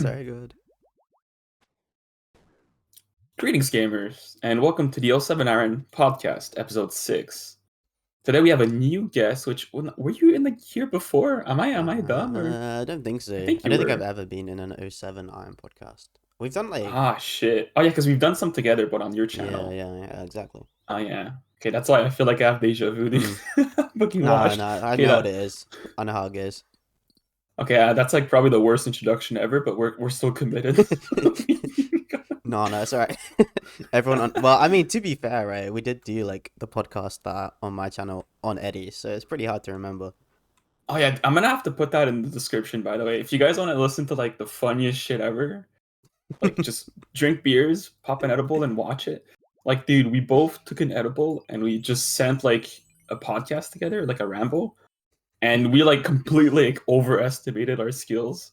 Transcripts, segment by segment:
Very good. Greetings, gamers, and welcome to the 07 Iron Podcast, episode 6. Today we have a new guest, which were you in here before? Am I dumb or? I don't think so. I think I you don't think I've were. ever been in an 07 Iron podcast. We've done like Ah, shit. Oh yeah, because we've done some together, but on your channel. yeah, exactly. Oh yeah. Okay, that's why I feel like I have deja vu. Dude. Fucking No, watched. I Okay, know what it is. I know how it goes. Okay, that's like probably the worst introduction ever, but we're still committed. No, it's alright. Well, I mean, to be fair, right? We did do like the podcast that on my channel on Eddie, so it's pretty hard to remember. Oh yeah, I'm gonna have to put that in the description, by the way. If you guys want to listen to like the funniest shit ever, like just drink beers, pop an edible, and watch it. Like, dude, we both took an edible and we just sent like a podcast together, like a ramble, and we like completely like overestimated our skills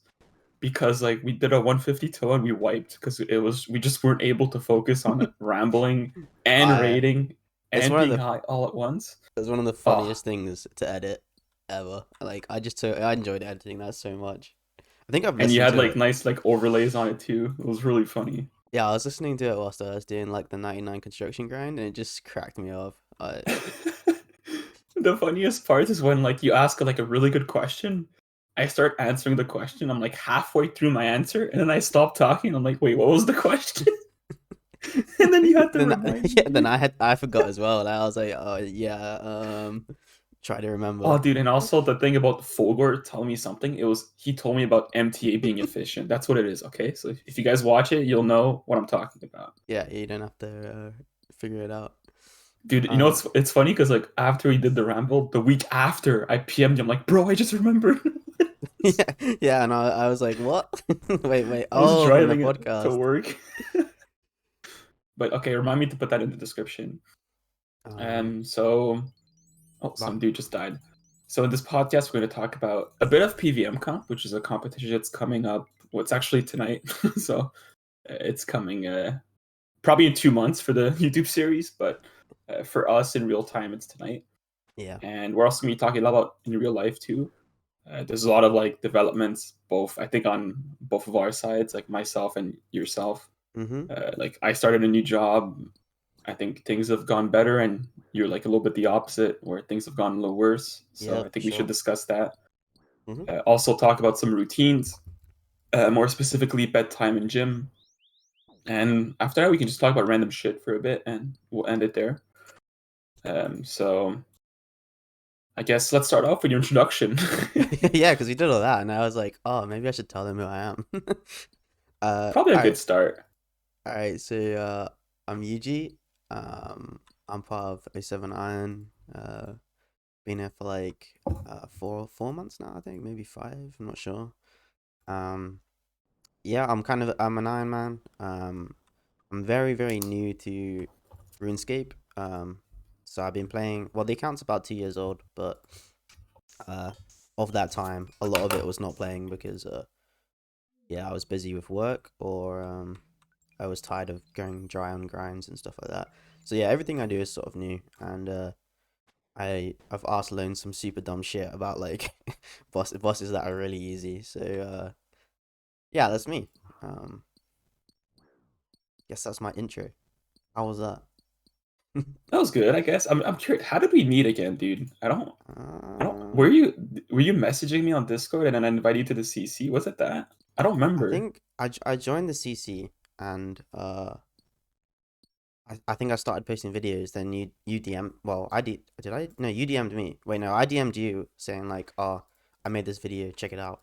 because like we did a 152 and we wiped because we just weren't able to focus on rambling and I rating it's and one of being the high all at once. it's one of the Oh, funniest things to edit ever. Like I enjoyed editing that so much. I think I've and you listened had to like it. nice like overlays on it too. It was really funny. Yeah, I was listening to it whilst I was doing like the 99 construction grind, and it just cracked me off. The funniest part is when like you ask like a really good question. I start answering the question. I'm like halfway through my answer, and then I stop talking. I'm like, wait, what was the question? And then you had to remind me, Then dude. I forgot as well. And I was like, oh yeah, try to Oh, remember. dude, and also the thing about Fulgor telling me something, he told me about MTA being efficient. That's what it is, okay? So if you guys watch it, you'll know what I'm talking about. Yeah, you don't have to figure it out. Dude, you know Um, it's funny because like after we did the ramble, the week after I PM'd you, I'm like, bro, I just remembered. yeah, and I was like, what? Wait. I was Oh, from the driving it to podcast. work. But okay, remind me to put that in the description. Um, So oh, but some dude just died. So in this podcast, we're going to talk about a bit of PvM comp, which is a competition that's coming up. Well, it's actually tonight, so it's coming probably in 2 months for the YouTube series, but for us in real time, it's tonight. yeah. And we're also going to be talking a lot about in real life too. There's a lot of like developments, both I think on both of our sides, like myself and yourself. Mm-hmm. Like I started a new job. I think things have gone better, and you're like a little bit the opposite, where things have gone a little worse. So Yeah, I for think we should sure. discuss that. Mm-hmm. Also talk about some routines, more specifically bedtime and gym. And after that, we can just talk about random shit for a bit, and we'll end it there. So I guess let's start off with your introduction. Yeah, because we did all that, and I was like, oh, maybe I should tell them who I am. Probably a All good right. start. All right, so I'm Yuu-ji. I'm part of O7 Iron. Been here for like 4 months now, I think, maybe 5. I'm not sure. Um, yeah, I'm an Iron Man. I'm very new to RuneScape. So I've been playing. Well, the account's about 2 years old, but uh, of that time, a lot of it was not playing because yeah, I was busy with work or I was tired of going dry on grinds and stuff like that. So yeah, everything I do is sort of new, and I've asked Lone some super dumb shit about like bosses that are really easy. So yeah, that's me. Um, guess that's my intro. How was that? That was good, I guess. I'm curious. How did we meet again, dude? I don't. Um, Were you messaging me on Discord and then I invited you to the CC? Was it that? I don't I remember. think I joined the CC and I think I started posting videos. Then you DM. Well, did I no you DM'd me. Wait, no, I DM'd you saying like, oh, I made this video, check it out.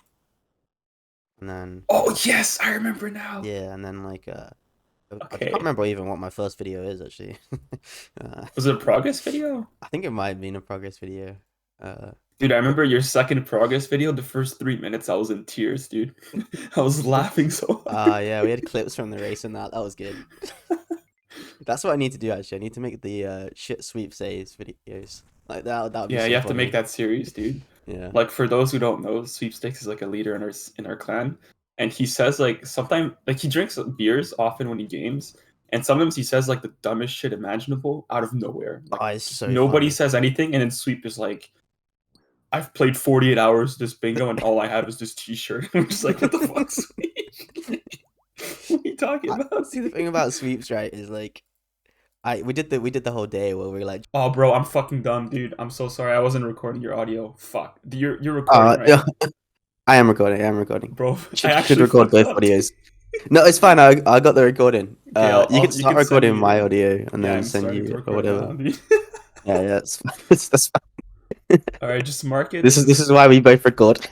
And then Oh yes, I remember now. yeah, and then like I can't Okay. remember even what my first video is actually. uh, Was it a progress video? I think it might have been a progress video. Uh, Dude, I but remember your second progress video, the first 3 minutes, I was in tears, dude. I was laughing so hard. yeah, we had clips from the race and that was good. That's what I need to do actually. I need to make the shit sweepstakes videos. Like that would be Yeah, you so have to make funny. that series, dude. Yeah. Like for those who don't know, Sweepstakes is like a leader in our clan, and he says like sometimes like he drinks beers often when he games, and sometimes he says like the dumbest shit imaginable out of nowhere. Like Oh, it's just so nobody funny. says anything, and then Sweep is like, "I've played 48 hours this bingo, and all I have is this T-shirt." I'm just like, "What the fuck, Sweep?" you talking about, See, the dude? thing about sweeps, right, is like we did the whole day where we were like, Oh, bro, I'm fucking dumb, dude. I'm so sorry. I wasn't recording your audio. Fuck. You're recording, right? yeah, I am recording. I am recording. Bro, I Should actually record fucked both up, dude. audios. No, it's fine. I got the recording. Okay, You can you start can send recording me my your. audio and Yeah, then I'm send starting to you or record whatever. now, dude. Yeah, yeah, that's fine. That's fine. All right, just mark it. This is why we both record.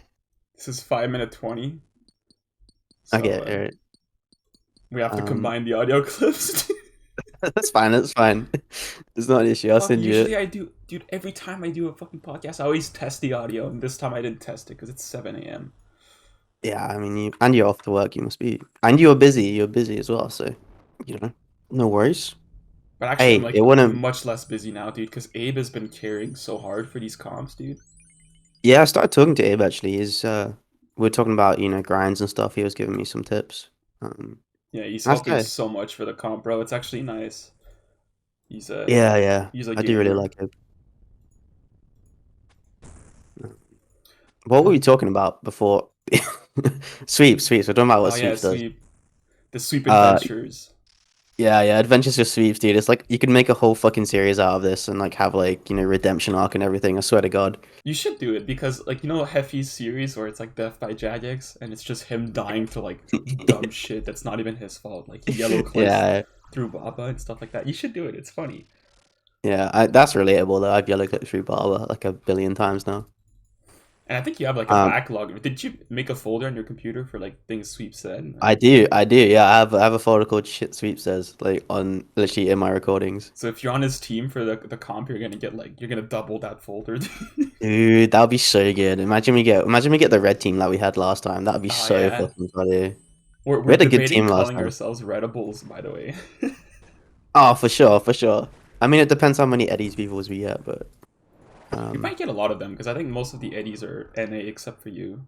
This is 5 minute 20. So Okay, all right. we have to Um, combine the audio clips. that's fine. That's fine. It's not an issue. I'll Fuck. send you Usually it. I do, dude. Every time I do a fucking podcast, I always test the audio, and this time I didn't test it because it's 7 a.m. Yeah, I mean, you're off to work. You must be, and you're busy. You're busy as well. So, you know, no worries. But actually, I'm Hey, it like wouldn't. much less busy now, dude, because Abe has been carrying so hard for these comps, dude. Yeah, I started talking to Abe actually. We are talking about grinds and stuff. He was giving me some tips. Um, Yeah, he's nice helping guy. so much for the comp, bro. It's actually nice. He's a Yeah, yeah. he's a I do really gamer. like Abe. What were we Um, talking about before? Sweeps, sweeps. We're talking about oh what yeah, sweeps does. the sweep Uh, adventures. yeah, yeah. Adventures of Sweeps, dude. It's like you could make a whole fucking series out of this and like have like redemption arc and everything. I swear to God. You should do it because like Heffy's series where it's like Death by Jagex and it's just him dying to like dumb shit that's not even his fault. Like he yellow cliffs Yeah, through Baba and stuff like that. You should do it. It's funny. yeah. That's relatable though. I've yellow clipped through Barber like a billion times now. And I think you have like a Um, backlog. Did you make a folder on your computer for like things Sweep said? I do. Yeah, I have a folder called "Shit Sweep Says" like on literally in my recordings. So if you're on his team for the comp, you're gonna get like you're gonna double that folder. Dude, that would be so good. Imagine we get the red team like we had last time. That would be Oh so yeah, fucking funny. We we're had a good debating team last calling time. ourselves Redibles, by the way. Oh, for sure, for sure. I mean, it depends how many Eddie's peoples we get, but We um, might get a lot of them because I think most of the Eddies are NA except for you.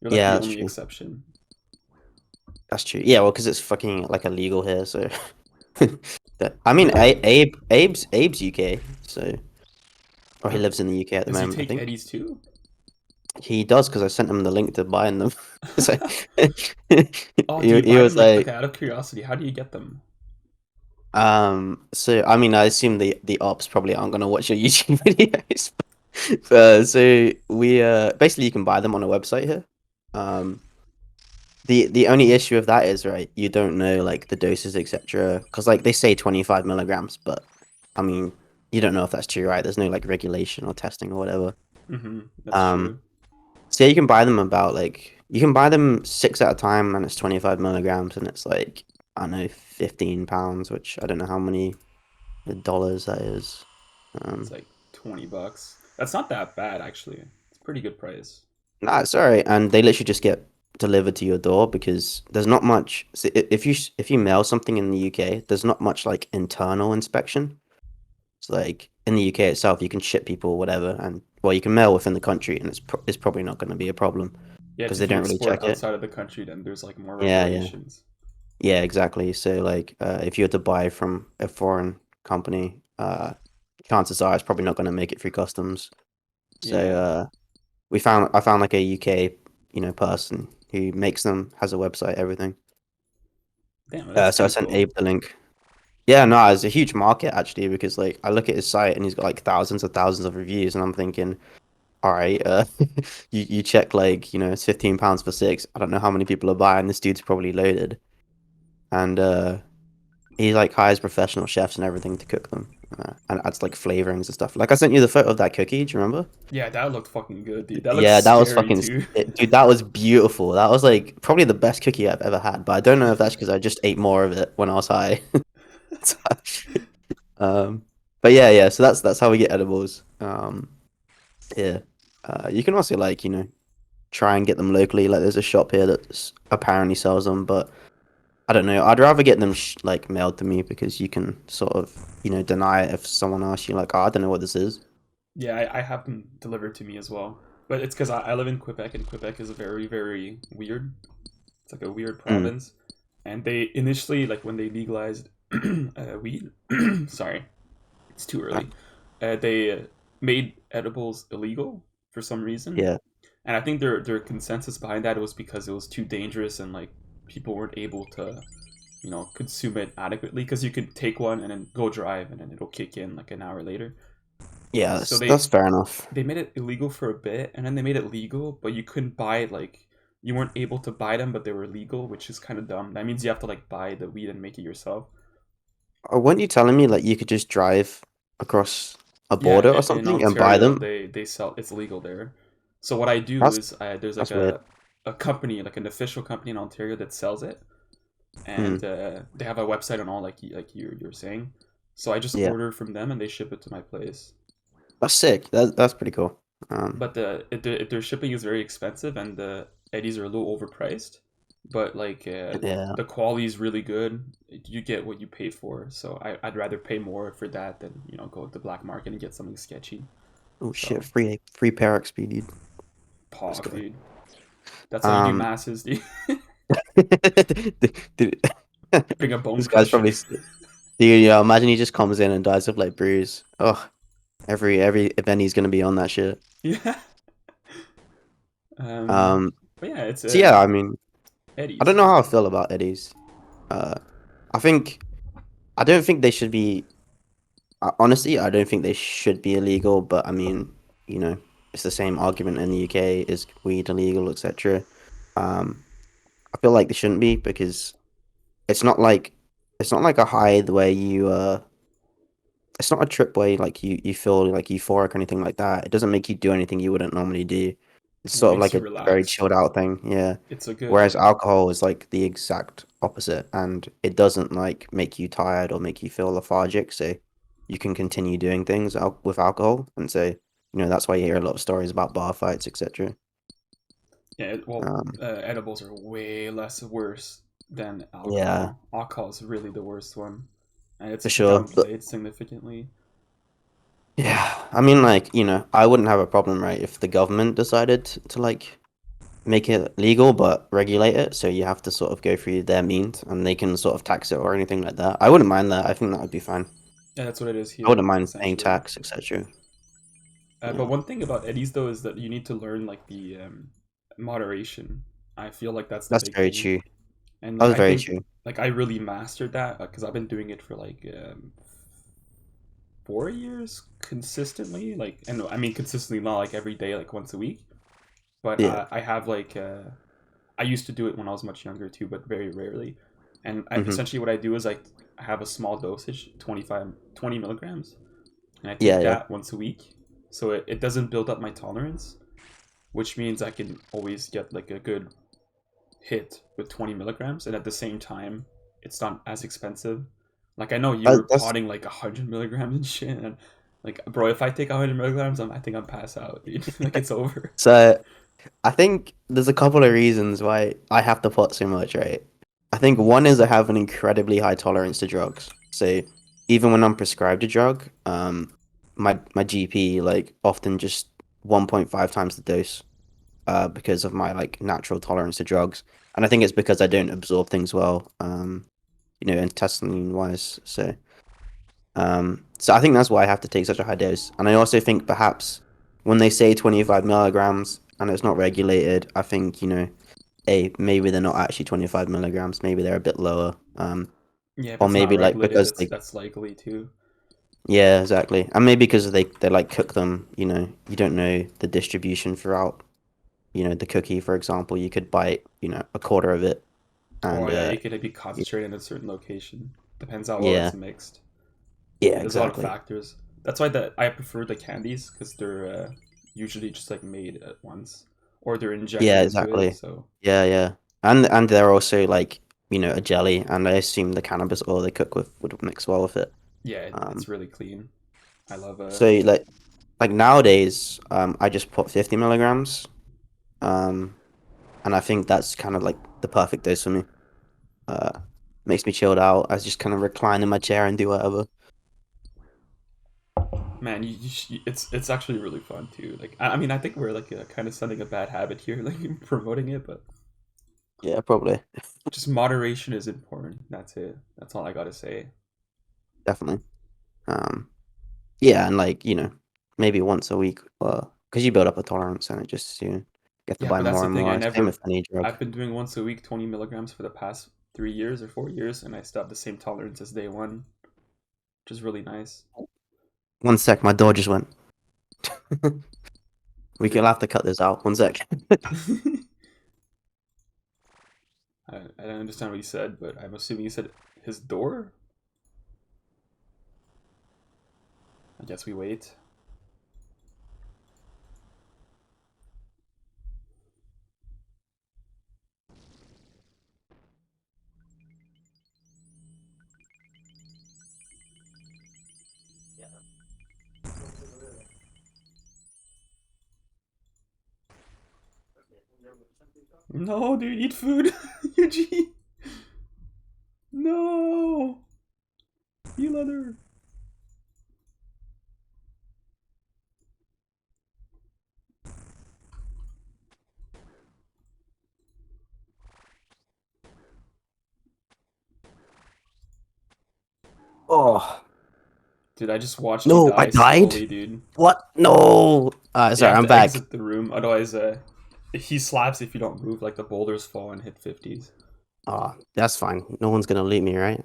You're like yeah, the that's only true. exception. That's true. Yeah, well, because it's fucking like illegal here, so. I mean, Really? Abe's UK, so or he But lives in the UK at the does he moment, I take think. Eddies too? He does because I sent him the link to buying them. So Oh, he, dude, he buy was them like like, okay. Out of curiosity, how do you get them? so I mean, I assume the ops probably aren't gonna watch your YouTube videos. So we basically you can buy them on a website here. Um, the only issue of that is right, you don't know like the doses, etc. Because like they say 25 milligrams, but I mean, you don't know if that's true, right? There's no like regulation or testing or whatever. That's Um, true. so yeah, you can buy them about like you can buy them six at a time, and it's 25 milligrams, and it's like I don't know, £15, which I don't know how many dollars that is. It's Um, like $20. That's not that bad actually. It's a pretty good price. nah, it's alright, and they literally just get delivered to your door because there's not much. So if you mail something in the UK, there's not much like internal inspection. It's like in the UK itself, you can ship people whatever, and well, you can mail within the country, and it's probably not going to be a problem Yeah, it's because they if you don't really export check it. outside of the country, then there's like more Yeah, yeah. regulations. Yeah, exactly. So like, if you were to buy from a foreign company, chances are it's probably not going to make it through customs. So Yeah. I found like a UK, person who makes them, has a website, everything. Damn, that's So I pretty sent cool. Abe the link. Yeah, no, it's a huge market actually because like I look at his site and he's got like thousands of reviews, and I'm thinking, all right, you check like it's £15 for six. I don't know how many people are buying. This dude's probably loaded, and he like hires professional chefs and everything to cook them, and adds like flavorings and stuff. Like I sent you the photo of that cookie. Do you remember? Yeah, that looked fucking good, dude. That looks Yeah, that was scary fucking too. dude. That was beautiful. That was like probably the best cookie I've ever had. But I don't know if that's because I just ate more of it when I was high. So, um, but yeah, yeah. So that's how we get edibles. Yeah. You can also like try and get them locally. Like there's a shop here that apparently sells them, but I don't know. I'd rather get them like mailed to me because you can sort of deny it if someone asks you like, oh, I don't know what this is. Yeah, I have them delivered to me as well. But it's because I live in Quebec, and Quebec is very, very weird. It's like a weird Mm, province. And they initially, like when they legalized weed, sorry, it's too uh, early. They made edibles illegal for some reason, yeah. and I think their consensus behind that was because it was too dangerous and like people weren't able to. consume it adequately, because you could take one and then go drive and then it'll kick in like an hour later. Yeah, So that's fair enough. they made it illegal for a bit, and then they made it legal, but you couldn't buy it, like you weren't able to buy them, but they were legal, which is kind of dumb. That means you have to like buy the weed and make it yourself. Weren't you telling me like you could just drive across a Yeah, border or in something and buy Ontario, them? they sell, it's legal there. So what I do That's is there's like that's weird. a company, like an official company in Ontario that sells it, Hmm. and they have a website and all, like you're saying. So I just Yeah, order from them and they ship it to my place. that's sick. That's pretty cool. But their shipping is very expensive, and the Eddies are a little overpriced. But like Yeah. the quality is really good. You get what you pay for. So I'd rather pay more for that than go to the black market and get something sketchy. Oh shit, So free pair XP, dude. Let's pog, go. dude. That's how you do Um, masses, dude. dude, Bring a bone this guy's crusher. probably dude. Yeah, imagine he just comes in and dies of like bruise. Oh, every event he's gonna be on that shit. Yeah. Um. Um, But yeah, it's so yeah, I mean, I Eddies. don't know how I feel about Eddies. Uh, I think I don't think they should be. Honestly, I don't think they should be illegal. But I mean, you know, it's the same argument in the UK: is weed illegal, etc. Um, I feel like they shouldn't be because it's not like it's not like a high the way you it's not a trip where like you feel like euphoric or anything like that. It doesn't make you do anything you wouldn't normally do. It's It sort of makes like you a very relax. chilled out thing, yeah. It's a good Whereas alcohol is like the exact opposite, and it doesn't like make you tired or make you feel lethargic, so you can continue doing things with alcohol, and so that's why you hear a lot of stories about bar fights, etc. Yeah, well, Um, edibles are way less worse than yeah, alcohol. Alcohol is really the worst one, and it's for sure. But downplayed significantly. yeah, I mean, like I wouldn't have a problem, right, if the government decided to like make it legal but regulate it, so you have to sort of go through their means and they can sort of tax it or anything like that. I wouldn't mind that. I think that would be fine. Yeah, that's what it is I wouldn't here, mind paying essentially. tax, etc. But Yeah, one thing about eddies though is that you need to learn like the moderation. I feel like that's the that's big very thing, true. and That like was I very think true. like I really mastered that because I've been doing it for like 4 years consistently. Like, and I mean consistently, not like every day, like once a week. But Yeah. I have like I used to do it when I was much younger too, but very rarely. And Hmm. essentially, what I do is I have a small dosage, 20 milligrams, and I Yeah, take yeah. that once a week. So it doesn't build up my tolerance, which means I can always get like a good hit with 20 milligrams. And at the same time, it's not as expensive. Like, I know you were That's potting like 100 milligrams and shit. And like, bro, if I take 100 milligrams, I think I'm pass out, dude. Like, it's over. so. I think there's a couple of reasons why I have to pot so much, right? I think one is I have an incredibly high tolerance to drugs. So even when I'm prescribed a drug, my GP like often just 1.5 times the dose, because of my like natural tolerance to drugs. And I think it's because I don't absorb things well, intestinally wise. So I think that's why I have to take such a high dose. And I also think perhaps when they say 25 milligrams and it's not regulated, I think, maybe they're not actually 25 milligrams. Maybe they're a bit lower. Yeah, if Or it's not maybe like regulated, because that's they, that's likely too. yeah, exactly. And maybe because they like cook them, you don't know the distribution throughout, the cookie, for example. You could bite, a quarter of it Or and, yeah, it could be y- concentrated in a certain location. Depends how well yeah, it's mixed. yeah, Yeah, there's a lot of exactly. factors. That's why I prefer the candies because they're usually just like made at once, or they're injected Yeah, into it. exactly. So Yeah, yeah. And they're also like, a jelly, and I assume the cannabis oil they cook with would mix well with it. yeah, Um, it's really clean. I love so like nowadays, I just put 50 milligrams. Um, and I think that's kind of like the perfect dose for me. Uh, Makes me chilled out. I just kind of recline in my chair and do whatever. man, it's actually really fun too. Like I mean, I think we're like kind of setting a bad habit here, like promoting it, but Yeah, probably. just moderation is important. That's it. That's all I gotta say. Definitely. Um, yeah, and like, maybe once a week, because you build up a tolerance and it just, you have to Yeah, buy but that's more the and thing. more. Same with any drug. I've been doing once a week, 20 milligrams for the past 3 years or 4 years, and I still have the same tolerance as day one, which is really nice. One sec, my door just went. We'll have to cut this out. One sec. I don't understand what he said, but I'm assuming he said his door. I guess we wait. No, dude, eat food. Yuu-ji. No. You leather. Oh Dude, I just watched you no, I die died. slowly, dude. What? No. You Sorry, have I'm to back. exit the room, otherwise, he slaps if you don't move. Like the boulders fall and hit 50s. Oh, that's fine. No one's gonna loot me, right?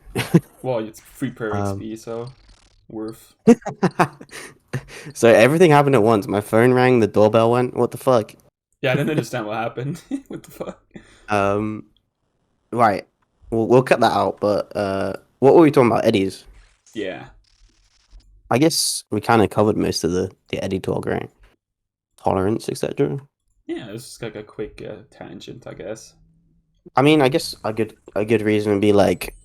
Well, it's free per um. XP, so worth. So everything happened at once. My phone rang, the doorbell went. What the fuck? Yeah, I didn't understand what happened. What the fuck? Um. Right. We'll cut that out. But what were we talking about? Eddies. Yeah. I guess we kind of covered most of the Eddie talk, right? Tolerance, etc. Yeah, it's just like a quick tangent, I guess. I mean, I guess a good reason would be like,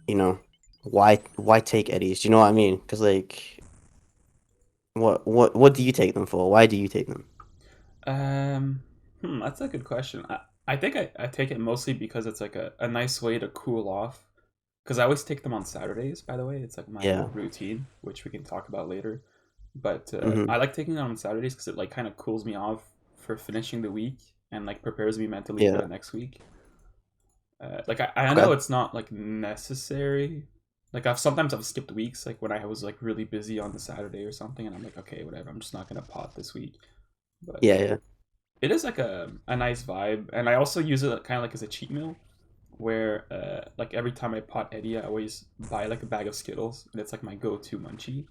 you know, why take Eddies? Do you know what I mean? Because like, what do you take them for? Why do you take them? That's a good question. I think I take it mostly because it's like a nice way to cool off. Because I always take them on Saturdays, by the way. It's like my Yeah. little routine, which we can talk about later. But Hmm. I like taking them on Saturdays because it like kind of cools me off for finishing the week and like prepares me mentally for Yeah. the next week. I know Okay. it's not like necessary. Like I've skipped weeks like when I was like really busy on the Saturday or something, and I'm like, okay, whatever. I'm just not gonna pot this week. But Yeah. Yeah. it is like a nice vibe, and I also use it kind of like as a cheat meal, where like every time I pot Eddie, I always buy like a bag of Skittles, and it's like my go-to munchie.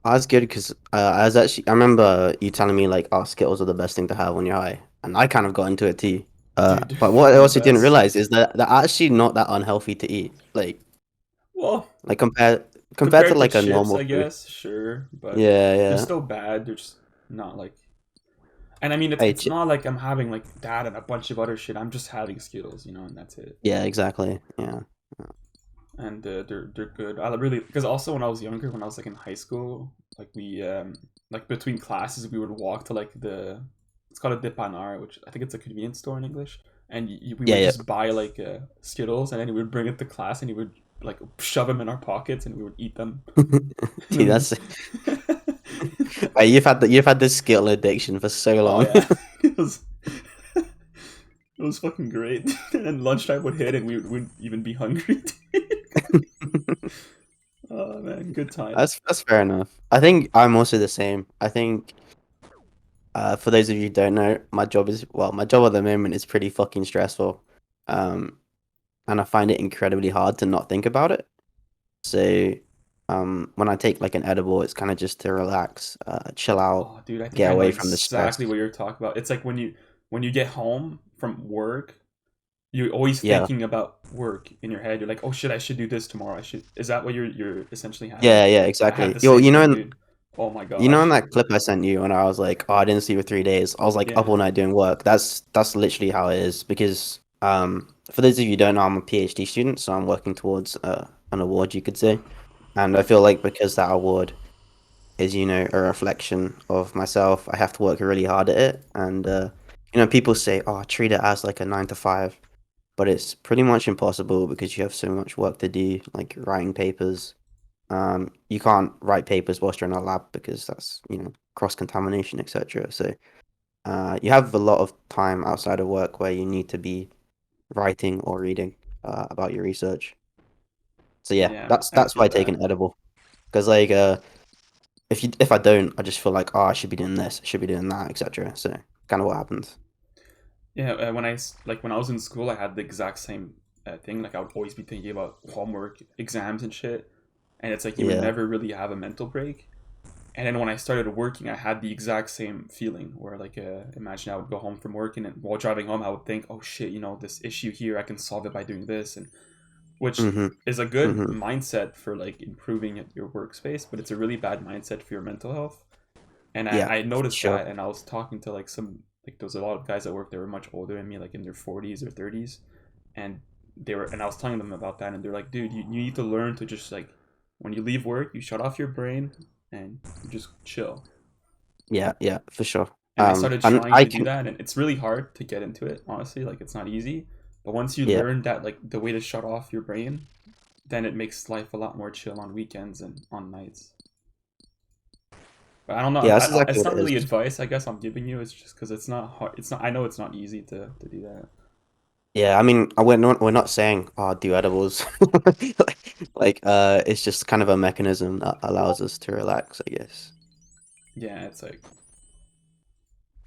I was good because I remember you telling me like, oh, Skittles are the best thing to have when you're high, and I kind of got into it too. Dude, they're But what I fucking the also didn't best. realize is that they're actually not that unhealthy to eat. Well, Like compared to compared to like a chips, normal I food. guess, sure, but Yeah. they're Yeah. still bad. They're just not like. And I mean, it's Hey, it's not like I'm having like that and a bunch of other shit. I'm just having Skittles, and that's it. yeah, exactly. Yeah. And they're good. I really because also when I was younger, when I was like in high school, like we like between classes we would walk to like the it's called a depanar, which I think it's a convenience store in English, and we Yeah. would Yeah. just buy like Skittles, and then we would bring it to class, and he would like shove them in our pockets, and we would eat them. And Dude, then that's Hey, you've had this skill addiction for so oh long. yeah, it was fucking great. And then lunchtime would hit, and we would even be hungry. Oh man, good times. That's fair enough. I think I'm also the same. I think for those of you who don't know, my job at the moment is pretty fucking stressful. Um, and I find it incredibly hard to not think about it. So, when I take like an edible, it's kind of just to relax, chill out, Oh, dude, I think get I know away from the stress. exactly what you're talking about. It's like when you get home from work, you're always Yeah, thinking about work in your head. You're like, oh shit, I should do this tomorrow. I should. Is that what you're essentially having? yeah, I have exactly. the Yo, same thing, dude. Oh my in gosh. that clip I sent you, and I was like, oh, I didn't sleep for 3 days. I was like up Yeah. all night doing work. That's literally how it is. Because for those of you who don't know, I'm a PhD student, so I'm working towards an award, you could say. And I feel like because that award is, a reflection of myself, I have to work really hard at it. And people say, oh, treat it as like a 9 to 5, but it's pretty much impossible because you have so much work to do, like writing papers. You can't write papers whilst you're in a lab because that's, cross contamination, etc. So you have a lot of time outside of work where you need to be writing or reading about your research. So yeah, Yeah, I that's why I feel take that. an edible because like if I don't, I just feel like, oh, I should be doing this, I should be doing that, etc. So kind of what happens. Yeah, when I was in school, I had the exact same thing. Like I would always be thinking about homework, exams, and shit. And it's like you would Yeah. never really have a mental break. And then when I started working, I had the exact same feeling where, like, imagine I would go home from work, and while driving home, I would think, oh shit, this issue here, I can solve it by doing this, and which Mm-hmm. is a good Mm-hmm. mindset for like improving your workspace, but it's a really bad mindset for your mental health. And Yeah, I for noticed sure. that, and I was talking to like there was a lot of guys at work that were much older than me, like in their 40s or 30s, and I was telling them about that, and they're like, dude, you need to learn to just like when you leave work, you shut off your brain and you just chill. Yeah, yeah, for sure. And I started And trying I to do can, that, and it's really hard to get into it, honestly. Like it's not easy, but once you yeah, learn that, like the way to shut off your brain, then it makes life a lot more chill on weekends and on nights. But I don't know. yeah, that's exactly It's what not it really is. advice, I guess I'm giving you. It's just because it's not hard. It's not. I know it's not easy to do that. Yeah, I mean, we're not saying, oh, do edibles. It's just kind of a mechanism that allows us to relax, I guess. Yeah, it's like,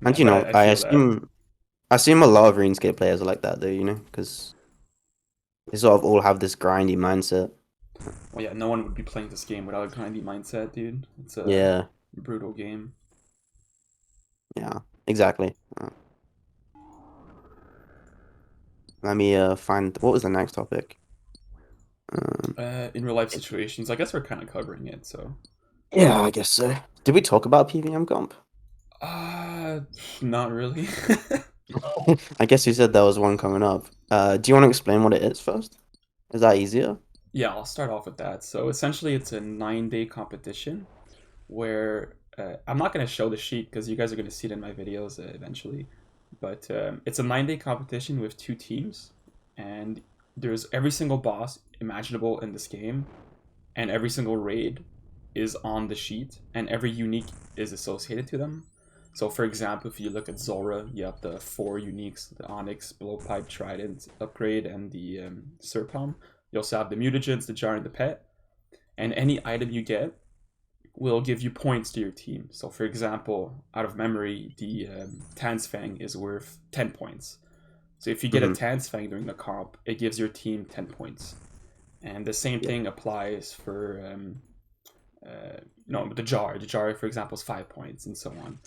And yeah, but I I feel that. assume a lot of RuneScape players are like that, though, because they sort of all have this grindy mindset. Well, yeah, no one would be playing this game without a grindy mindset, dude. It's a Yeah, brutal game. yeah, exactly. Let me find what was the next topic. Um, In real life situations, I guess we're kind of covering it. So, yeah, I guess so. Did we talk about PvM comp? uh, not really. I guess you said there was one coming up. Do you want to explain what it is first? Is that easier? Yeah, I'll start off with that. So essentially, it's a 9-day competition where I'm not going to show the sheet because you guys are going to see it in my videos eventually. But it's a 9-day competition with two teams, and there's every single boss imaginable in this game, and every single raid is on the sheet, and every unique is associated to them. So, for example, if you look at Zora, you have the four uniques: the Onyx, Blowpipe, Trident upgrade, and the Serpalm. You also have the Mutagens, the Jar, and the Pet. And any item you get will give you points to your team. So, for example, out of memory, the Tansfang is worth 10 points. So, if you get a Hmm. Tansfang during the comp, it gives your team 10 points. And the same Yeah. thing applies for the jar. The jar, for example, is 5 points, and so on.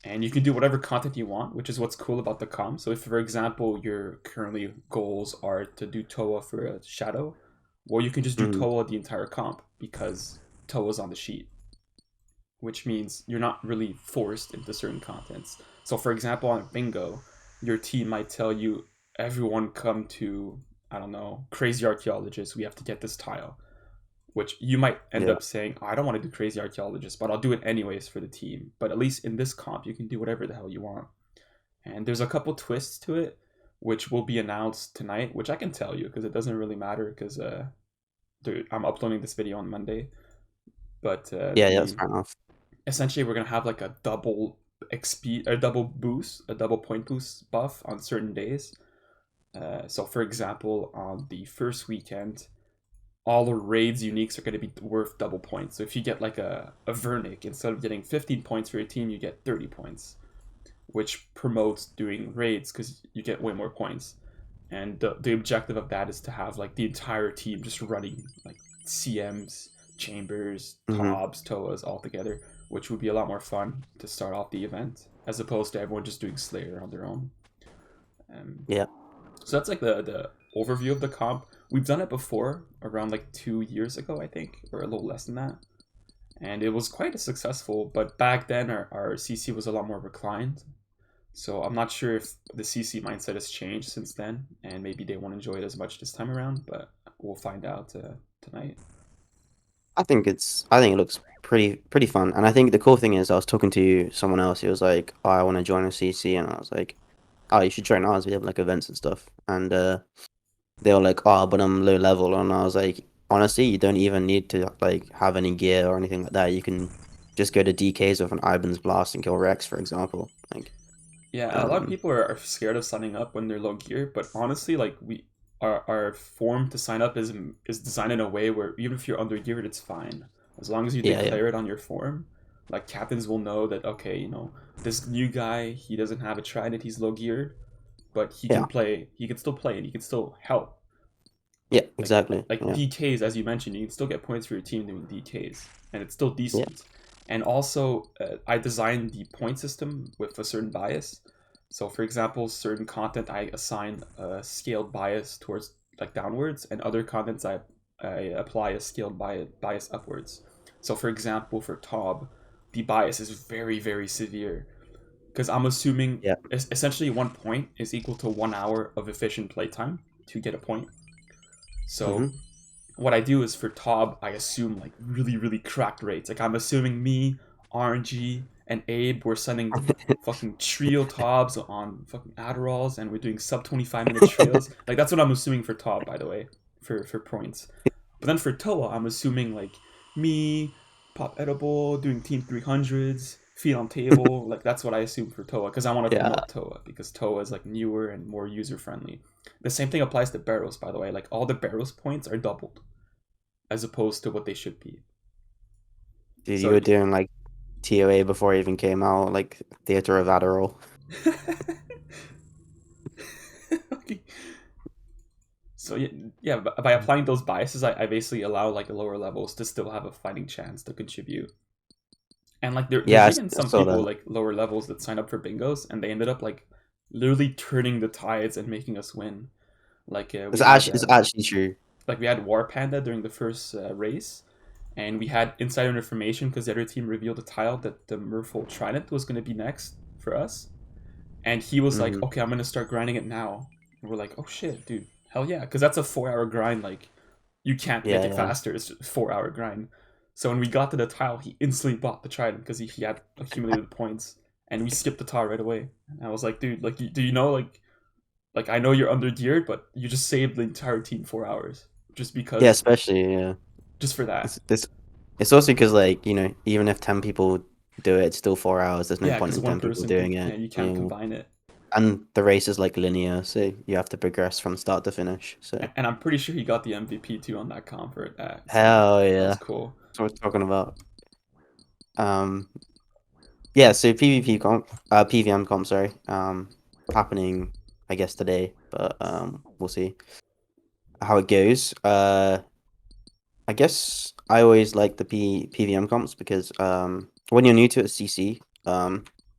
And you can do whatever content you want, which is what's cool about the comp. So, if for example your currently goals are to do Toa for a shadow, well, you can just do Hmm. Toa the entire comp because Toa's on the sheet, which means you're not really forced into certain contents. So, for example, on bingo, your team might tell you, everyone come to, I don't know, crazy archaeologist. We have to get this tile, which you might end Yeah. up saying, oh, I don't want to do crazy archaeologist, but I'll do it anyways for the team. But at least in this comp, you can do whatever the hell you want. And there's a couple twists to it, which will be announced tonight, which I can tell you because it doesn't really matter because I'm uploading this video on Monday. But Yeah. Yeah. That's the fair enough. essentially we're gonna have like a double XP, a double boost, a double point boost buff on certain days. So, for example, on the first weekend, all the raids uniques are going to be worth double points. So if you get like a Vernic, instead of getting 15 points for your team, you get 30 points, which promotes doing raids because you get way more points. And the objective of that is to have like the entire team just running like CMs, chambers, Hmm. Cobbs, Toas all together, which would be a lot more fun to start off the event as opposed to everyone just doing Slayer on their own. Um, Yeah. so that's like the overview of the comp. We've done it before, around like 2 years ago, I think, or a little less than that. And it was quite a successful, but back then our CC was a lot more reclined. So I'm not sure if the CC mindset has changed since then, and maybe they won't enjoy it as much this time around, but we'll find out tonight. I think it looks pretty fun. And I think the cool thing is I was talking to someone else. He was like, "Oh, I want to join a CC," and I was like, "Oh, you should join ours. We have like events and stuff." And they were like, "Oh, but I'm low level," and I was like, "Honestly, you don't even need to like have any gear or anything like that. You can just go to DKs with an Iban's blast and kill Rex, for example." Yeah, a lot of Um, people are scared of signing up when they're low gear, but honestly, like our form to sign up is designed in a way where even if you're under geared, it's fine as long as you yeah, yeah, declare it on your form. Like captains will know that okay, this new guy he doesn't have a trident, he's low geared, but he can yeah, play. He can still play and he can still help. Yeah, Like exactly. like Yeah. DKs, as you mentioned, you can still get points for your team doing DKs, and it's still Yeah. decent. And also, I designed the point system with a certain bias. So, for example, certain content I assign a scaled bias towards like downwards, and other contents I apply a scaled bias upwards. So, for example, for Tob, the bias is very very severe because I'm assuming Yeah. essentially 1 point is equal to 1 hour of efficient playtime to get a point. So Mm-hmm. what I do is for Tob, I assume like really, really cracked rates. Like I'm assuming me, RNG, and Abe were sending fucking trio Tobs on fucking Adderalls, and we're doing sub 25-minute trios. Like that's what I'm assuming for Tob, by the way, for points. But then for Toa, I'm assuming like me, Pop Edible, doing Team 300s, feet on table. Like that's what I assume for Toa because I want to Yeah. promote Toa because Toa is like newer and more user friendly. The same thing applies to Barrows, by the way. Like all the Barrows points are doubled as opposed to what they should be. Dude, you So were doing like TOA before it even came out, like Theater of Adderall. okay. So yeah, yeah. By applying those biases, I basically allow like lower levels to still have a fighting chance to contribute. And like Yeah, there's even I some saw people that. like lower levels that sign up for bingos, and they ended up like literally turning the tides and making us win. Like It's actually true. we had War Panda during the first race, and we had insider information because the other team revealed a tile that the Merfolk Trident was going to be next for us, and he was like, Hmm. "Okay, I'm gonna start grinding it now." And we're like, "Oh shit, dude, hell yeah!" Because that's a 4 hour grind. Like, you can't make Yeah, it yeah. faster. It's just a 4 hour grind. So when we got to the tile, he instantly bought the trident because he had accumulated points, and we skipped the tile right away. And I was like, "Dude, like, do you know like I know you're under geared, but you just saved the entire team 4 hours just Yeah, because especially yeah. just for that." It's also because like even if 10 people do it, it's still 4 hours. There's no Yeah, point because in one 10 people person doing can, yeah, it. you can't Yeah, combine it. and the race is like linear, so you have to progress from start to finish. So And I'm pretty sure he got the MVP too on that comp for that. So hell that was yeah, cool. that's what we're talking about. Um, yeah. So PVM comp, sorry. Happening, I guess today, but we'll see how it goes. I guess I always like the PVM comps because when you're new to it, CC,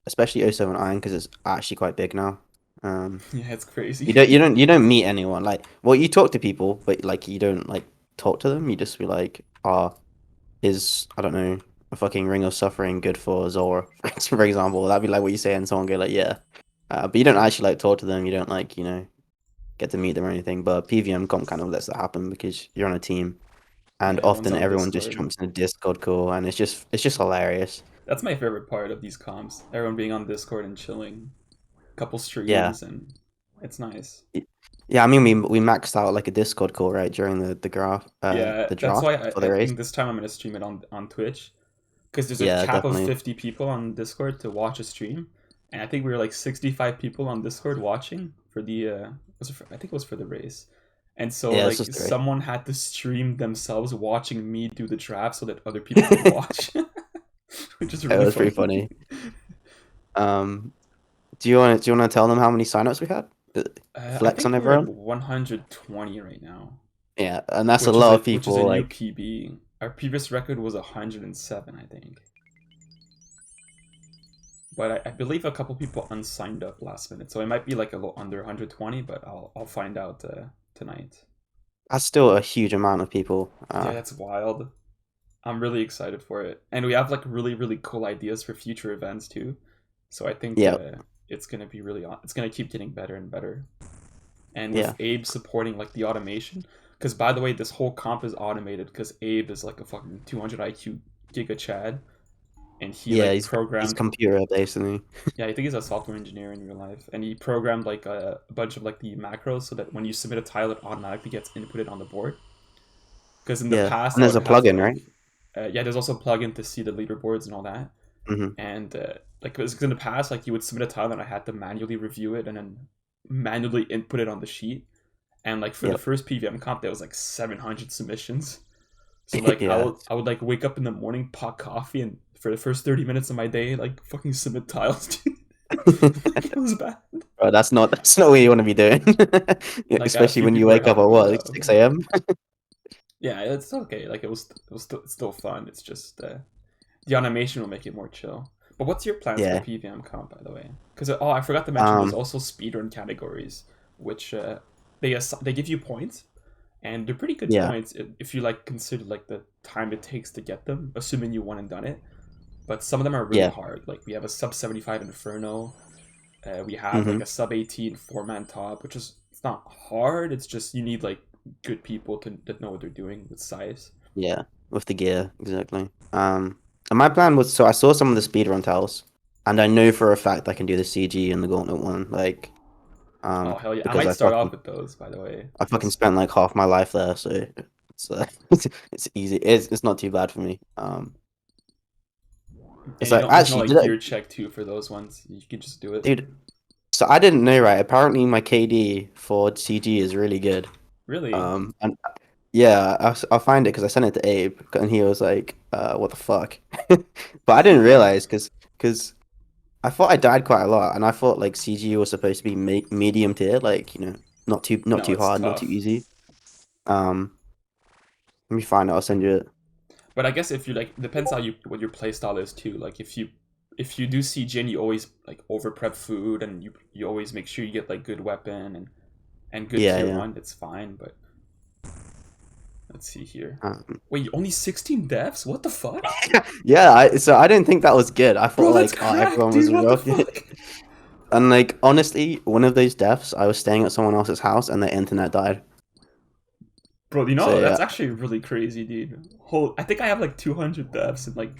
especially O7 Iron because it's actually quite big now. Um, Yeah, it's crazy. you don't meet anyone like well you talk to people but like you don't like talk to them. You just be like, is I don't know a fucking Ring of Suffering good for Zora for example? That'd be like what you say and someone go like yeah, but you don't actually like talk to them. You don't like get to meet them or anything. But PVM comp kind of lets that happen because you're on a team Yeah, and everyone's often on everyone just Discord. jumps in a Discord call, and it's just hilarious. That's my favorite part of these comps. Everyone being on Discord and chilling. Couple Yeah, streams and it's nice. Y- yeah. I mean, we maxed out like a Discord call right during Yeah, the that's draft why for I the race. think this time I'm gonna stream it on Twitch because there's a Yeah, cap of definitely. 50 people on Discord to watch a stream, and I think we were like 65 people on Discord watching for the I think it was for the race, and so Yeah, it's like just the race. someone had to stream themselves watching me do the draft so that other people could watch, which is It really was pretty funny. funny. Um, do you want to tell them how many signups we had? I Flex on think we're at everyone. 120 right now, Yeah, and that's a lot of which is a people. new Like, PB. Our previous record was 107, I think. But I believe a couple people unsigned up last minute, so it might be like a little under 120. But I'll find out tonight. that's still a huge amount of people. Yeah, that's wild. I'm really excited for it, and we have like really really cool ideas for future events too. So I think Yeah, it's gonna be it's gonna keep getting better and better. And with yeah, Abe supporting like the automation, because by the way, this whole comp is automated because Abe is like a fucking 200 IQ Giga Chad, and he yeah. like He's programmed. computer based, isn't Yeah, I think he's a software engineer in real life, and he programmed like a bunch of like the macros so that when you submit a tile, it automatically gets inputted on the board. Because in he? the Yeah, past, and I there's would a have to plugin, right? like, yeah, there's also a plugin to see the leaderboards and all that. Mm-hmm. And like, because in the past, like you would submit a tile, and I had to manually review it and then manually input it on the sheet. And like for the Yep. first PvM comp, there was like 700 submissions. So like Yeah. I would like wake up in the morning, pot coffee, and for the first 30 minutes of my day, like fucking submit tiles. Like, it was bad. Bro, that's not what you want to be doing. Like a Especially few when you people I wake up got at booted what, up. 6 a.m. Yeah, it's okay. Like it's still fun. It's just the animation will make it more chill. But what's your plans for Yeah. PvM comp, by the way? Because I forgot to mention there's Um. also speedrun categories, which they give you points, and they're pretty good Yeah. points if you like consider like the time it takes to get them, assuming you won and done it. But some of them are really Yeah. hard. Like we have a sub 75 Inferno. We have like Mm-hmm. a sub 18 4-man top, which is it's not hard. It's just you need like good people that know what they're doing with size. Yeah. With the gear, exactly. And my plan was so I saw some of the speedrun tells, and I know for a fact I can do the CG and the Gauntlet one, like, Oh hell yeah! I because might start off with those, by the way. I fucking Just spent like half my life there, so it's it's easy. It's not too bad for me. It's and you like don't. There's no actually, like gear check too for those ones. You can just do it. dude. So I didn't know, right? Apparently, my KD for CG is really good. Really? And yeah, I'll find it because I sent it to Abe, and he was like, "What the fuck?" But I didn't realize because I thought I died quite a lot, and I thought like CG was supposed to be medium tier, like not No, too it's hard, not too tough. easy. Um, Let me find it. I'll send you it. But I guess if you like, depends how you what your play style is too. Like if you do CG and you always like over prep food and you always make sure you get like good weapon and good Yeah, tier yeah. one, it's fine. But let's see here. Um, Wait, only 16 deaths? What the fuck? yeah. So I didn't think that was good. I thought Bro, that's like, oh, cracked, everyone was dude. What the rough. fuck? And like honestly, one of those deaths, I was staying at someone else's house and their internet died. Bro, you So know, yeah. that's actually really crazy, dude. I think I have like 200 deaths and like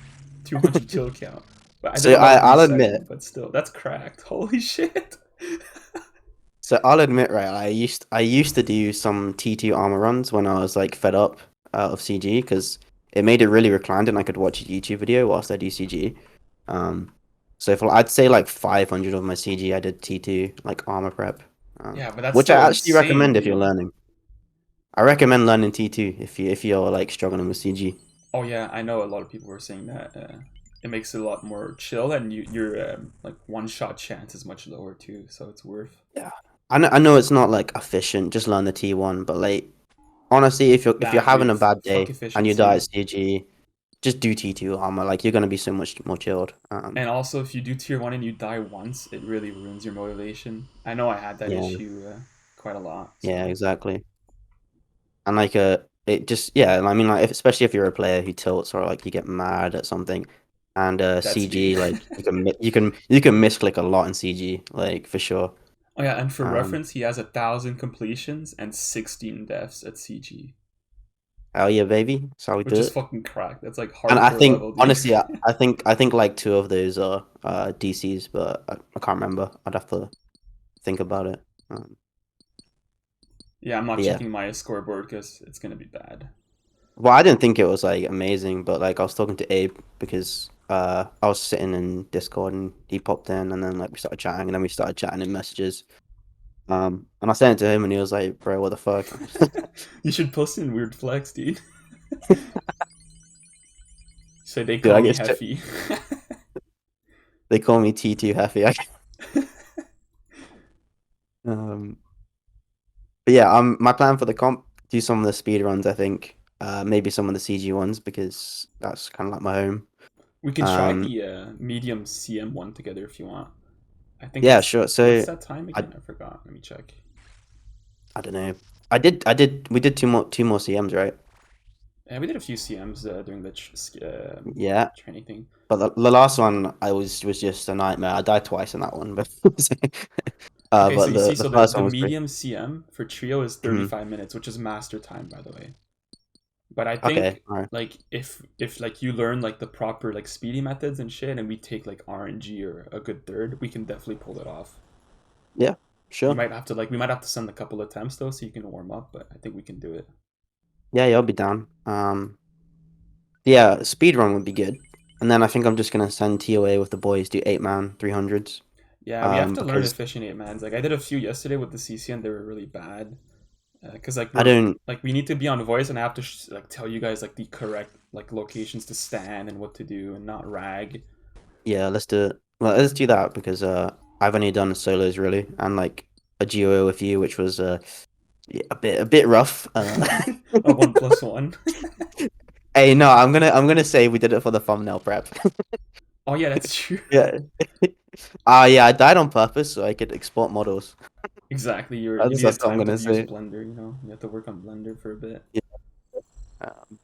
200 kill count. But I did So a lot of I'll admit. resetting, but still, that's cracked. Holy shit. So I'll admit, right? I used to do some T2 armor runs when I was like fed up of CG because it made it really reclined and I could watch a YouTube video whilst I do CG. Um, so if I'd say like 500 of my CG, I did T2 like armor prep, Yeah, but that's which I still actually insane, recommend if you're dude. learning. I recommend learning T2 if you're like struggling with CG. Oh yeah, I know a lot of people were saying that. It makes it a lot more chill, and your like one shot chance is much lower too, so it's worth. Yeah, I know it's not like efficient. Just learn the T1, but like honestly, if you're Nah, having dude, a bad fuck day and you die at efficiency. CG, just do T2 armor. Like you're gonna be so much more chilled. And also, if you do tier one and you die once, it really ruins your motivation. I know I had that Yeah, issue quite a lot. yeah, So exactly. And like it just yeah. I mean, like especially if you're a player who tilts or like you get mad at something, and that's me. CG like you can misclick a lot in CG like for sure. Oh yeah, and for Um, reference, he has 1,000 completions and 16 deaths at CG, Hell yeah, baby. That's how we which do is it. fucking cracked. That's like And I hardcore think level, dude. honestly, I think like two of those are DCs, but I can't remember. I'd have to think about it. Um, Yeah, I'm not but yeah. checking my scoreboard because it's gonna be bad. Well, I didn't think it was like amazing, but like I was talking to Abe because I was sitting in Discord and he popped in and then like we started chatting and then we started chatting in messages. And I sent it to him and he was like, "Bro, what the fuck?" You should post in weird flex, dude. So they Dude, call me Heffy. they call me T2 Happy. Um, but yeah, my plan for the comp, do some of the speed runs, I think. Maybe some of the CG ones because that's kind of like my home. We can try Um, the medium CM one together if you want. I think yeah, it's sure. what's So that time I again? I forgot. Let me check. I don't know. We did two more CMs, right? Yeah, we did a few CMs during the Yeah. training thing. But the last one I was just a nightmare. I died twice in that one, but Okay, so but you see, the so first the one was great. medium CM for trio is Mhm. 35 minutes, which is master time, by the way. But I Okay, think all right. like if like you learn like the proper like speedy methods and shit, and we take like RNG or a good third, we can definitely pull it off. Yeah, sure. We might have to send a couple attempts though, so you can warm up. But I think we can do it. Yeah, yeah, I'll be down. Yeah, speed run would be good. And then I think I'm just gonna send TOA with the boys, do 8-man 300s. Yeah, we have to learn Because efficient eight mans. Like I did a few yesterday with the CC, and they were really bad. Because like I don't. we need to be on voice, and I have to like tell you guys like the correct like locations to stand and what to do, and not rag. Yeah, let's do it. Well, let's do that because I've only done solos really, and like a duo with you, which was yeah, a bit rough. A 1+1. Hey, no, I'm gonna say we did it for the thumbnail prep. Oh yeah, that's true. Yeah. Yeah, I died on purpose so I could export models. Exactly. You That's needed what I'm time to gonna use say. Blender. You know, you have to work on Blender for a bit. Yeah. Um,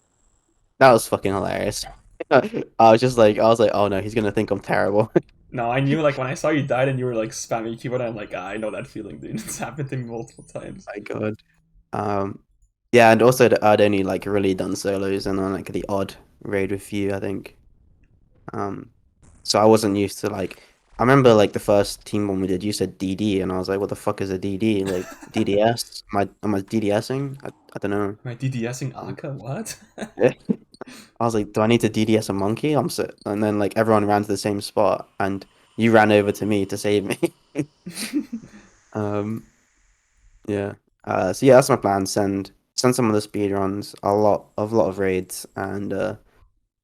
that was fucking hilarious. I was like, oh no, he's gonna think I'm terrible. No, I knew like when I saw you died and you were like spamming keyboard, I'm like, I know that feeling, dude. It's happened to me multiple times. My God. Um, yeah, and also I'd only like really done solos and on like the odd raid with you, I think. Um, so I wasn't used to like. I remember like the first team one we did. You said DD, and I was like, "What the fuck is a DD? Like DDS? Am I DDSing? I don't know." Am I DDSing Um, Akka? What? yeah. I was like, "Do I need to DDS a monkey?" And then like everyone ran to the same spot, and you ran over to me to save me. um, yeah. So yeah, that's my plan. Send some of the speed runs, a lot of raids, and